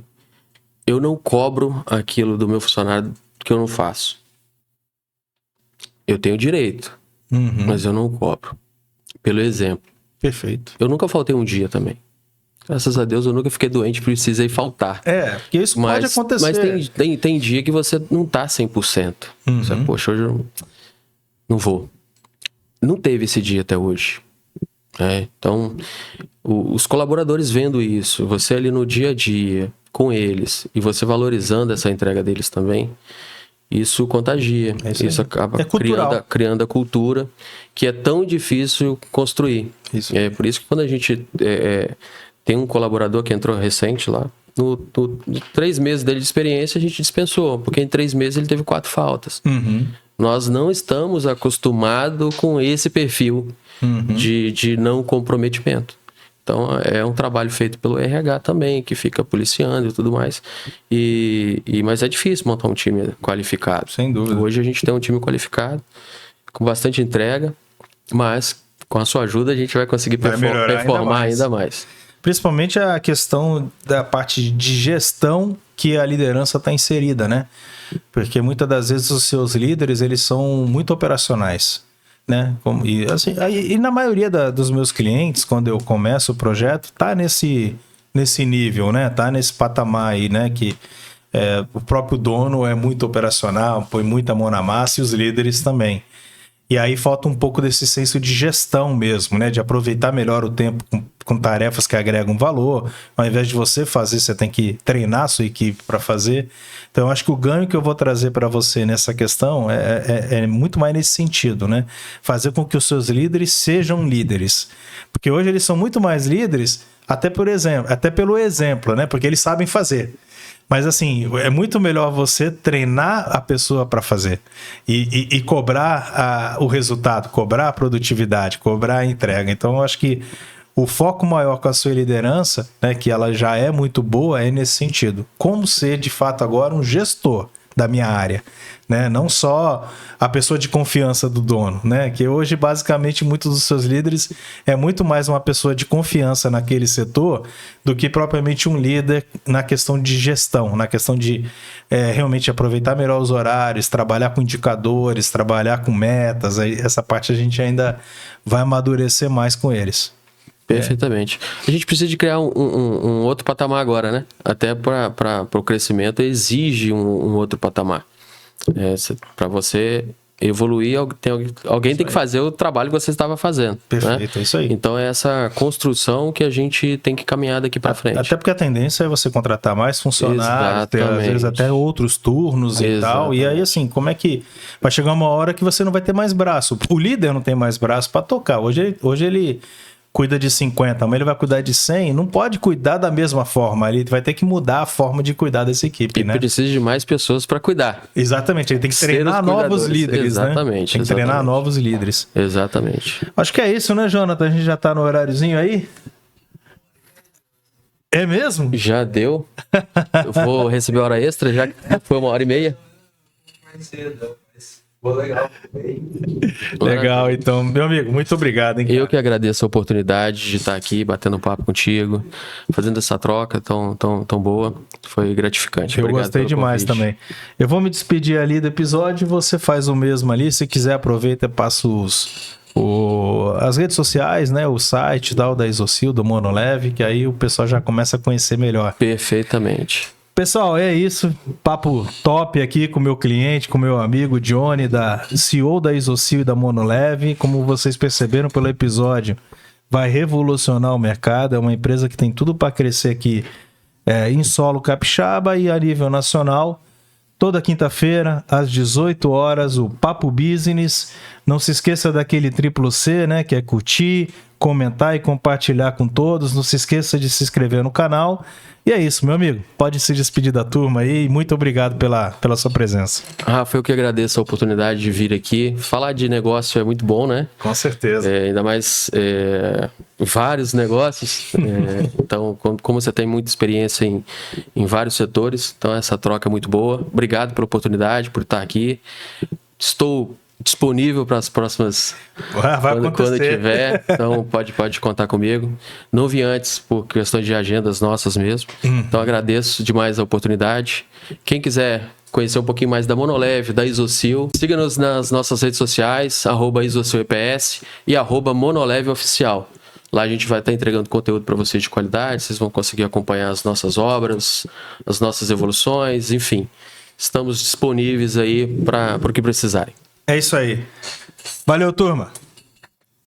eu não cobro aquilo do meu funcionário que eu não faço. Eu tenho direito, mas eu não cobro. Pelo exemplo. Perfeito. Eu nunca faltei um dia também. Graças a Deus eu nunca fiquei doente, precisei faltar. Porque isso pode acontecer. Mas tem dia que você não tá 100%. Você, poxa, hoje eu não vou. Não teve esse dia até hoje. Então, os colaboradores vendo isso, você ali no dia a dia com eles e você valorizando essa entrega deles também, isso contagia. Isso acaba criando a cultura que é tão difícil construir. É por isso que quando a gente tem um colaborador que entrou recente lá, no 3 meses dele de experiência a gente dispensou, porque em 3 meses ele teve 4 faltas. Nós não estamos acostumados com esse perfil de não comprometimento. Então, é um trabalho feito pelo RH também, que fica policiando e tudo mais. Mas é difícil montar um time qualificado. Sem dúvida. Hoje a gente tem um time qualificado, com bastante entrega, mas com a sua ajuda a gente vai conseguir performar ainda mais. Principalmente a questão da parte de gestão que a liderança está inserida, né? Porque muitas das vezes os seus líderes, eles são muito operacionais, né? E na maioria dos meus clientes, quando eu começo o projeto, tá nesse nível, né? Tá nesse patamar aí, né? Que o próprio dono é muito operacional, põe muita mão na massa e os líderes também. E aí falta um pouco desse senso de gestão mesmo, né? De aproveitar melhor o tempo com tarefas que agregam valor. Ao invés de você fazer, você tem que treinar a sua equipe para fazer. Então, eu acho que o ganho que eu vou trazer para você nessa questão é muito mais nesse sentido, né? Fazer com que os seus líderes sejam líderes. Porque hoje eles são muito mais líderes, até pelo exemplo, né? Porque eles sabem fazer. Mas assim, é muito melhor você treinar a pessoa para fazer e cobrar o resultado, cobrar a produtividade, cobrar a entrega. Então, eu acho que o foco maior com a sua liderança, né, que ela já é muito boa, é nesse sentido. Como ser, de fato, agora um gestor da minha área, né? Não só a pessoa de confiança do dono, né? Que hoje, basicamente, muitos dos seus líderes é muito mais uma pessoa de confiança naquele setor do que propriamente um líder na questão de gestão, na questão de realmente aproveitar melhor os horários, trabalhar com indicadores, trabalhar com metas. Essa parte a gente ainda vai amadurecer mais com eles. Perfeitamente. A gente precisa de criar um outro patamar agora, né? Até para o crescimento exige um outro patamar. Para você evoluir, alguém tem que fazer o trabalho que você estava fazendo. Perfeito, né? É isso aí. Então é essa construção que a gente tem que caminhar daqui para frente. Até porque a tendência é você contratar mais funcionários, ter, às vezes até outros turnos e tal. E aí, assim, como é que vai chegar uma hora que você não vai ter mais braço? O líder não tem mais braço para tocar. Hoje ele cuida de 50, mas ele vai cuidar de 100, não pode cuidar da mesma forma. Ele vai ter que mudar a forma de cuidar dessa equipe, né? Precisa de mais pessoas para cuidar. Exatamente, ele tem que treinar novos líderes, exatamente, né? Tem que treinar novos líderes. Exatamente. Acho que é isso, né, Jonathan? A gente já tá no horáriozinho aí? É mesmo? Já deu. Eu vou receber hora extra, já que foi 1h30. Mais cedo. Legal. Legal, então, meu amigo, muito obrigado, hein, cara? Eu que agradeço a oportunidade de estar aqui batendo um papo contigo, fazendo essa troca tão boa. Foi gratificante. Eu gostei demais também. Eu vou me despedir ali do episódio, você faz o mesmo ali. Se quiser, aproveita e passa as redes sociais, né? O site tal, da Isocil, do Monoleve, que aí o pessoal já começa a conhecer melhor. Perfeitamente. Pessoal, é isso. Papo top aqui com o meu cliente, com o meu amigo Johnny, CEO da Isocil e da Monoleve. Como vocês perceberam pelo episódio, vai revolucionar o mercado. É uma empresa que tem tudo para crescer aqui em solo capixaba e a nível nacional. toda quinta-feira, às 18 horas, o Papo Business. Não se esqueça daquele triplo C, né? Que é curtir, comentar e compartilhar com todos. Não se esqueça de se inscrever no canal. E é isso, meu amigo. Pode se despedir da turma aí. Muito obrigado pela sua presença. Rafa, eu que agradeço a oportunidade de vir aqui. Falar de negócio é muito bom, né? Com certeza. Ainda mais vários negócios. Então, como você tem muita experiência em vários setores, então essa troca é muito boa. Obrigado pela oportunidade, por estar aqui. Estou disponível para as próximas quando tiver, então pode contar comigo. Não vi antes por questões de agendas nossas mesmo. Então agradeço demais a oportunidade. Quem quiser conhecer um pouquinho mais da Monoleve, da Isocil, siga-nos nas nossas redes sociais, @IsocilEPS e @MonoleveOficial. Lá a gente vai estar entregando conteúdo para vocês de qualidade, vocês vão conseguir acompanhar as nossas obras, as nossas evoluções, enfim. Estamos disponíveis aí para o que precisarem. É isso aí. Valeu, turma.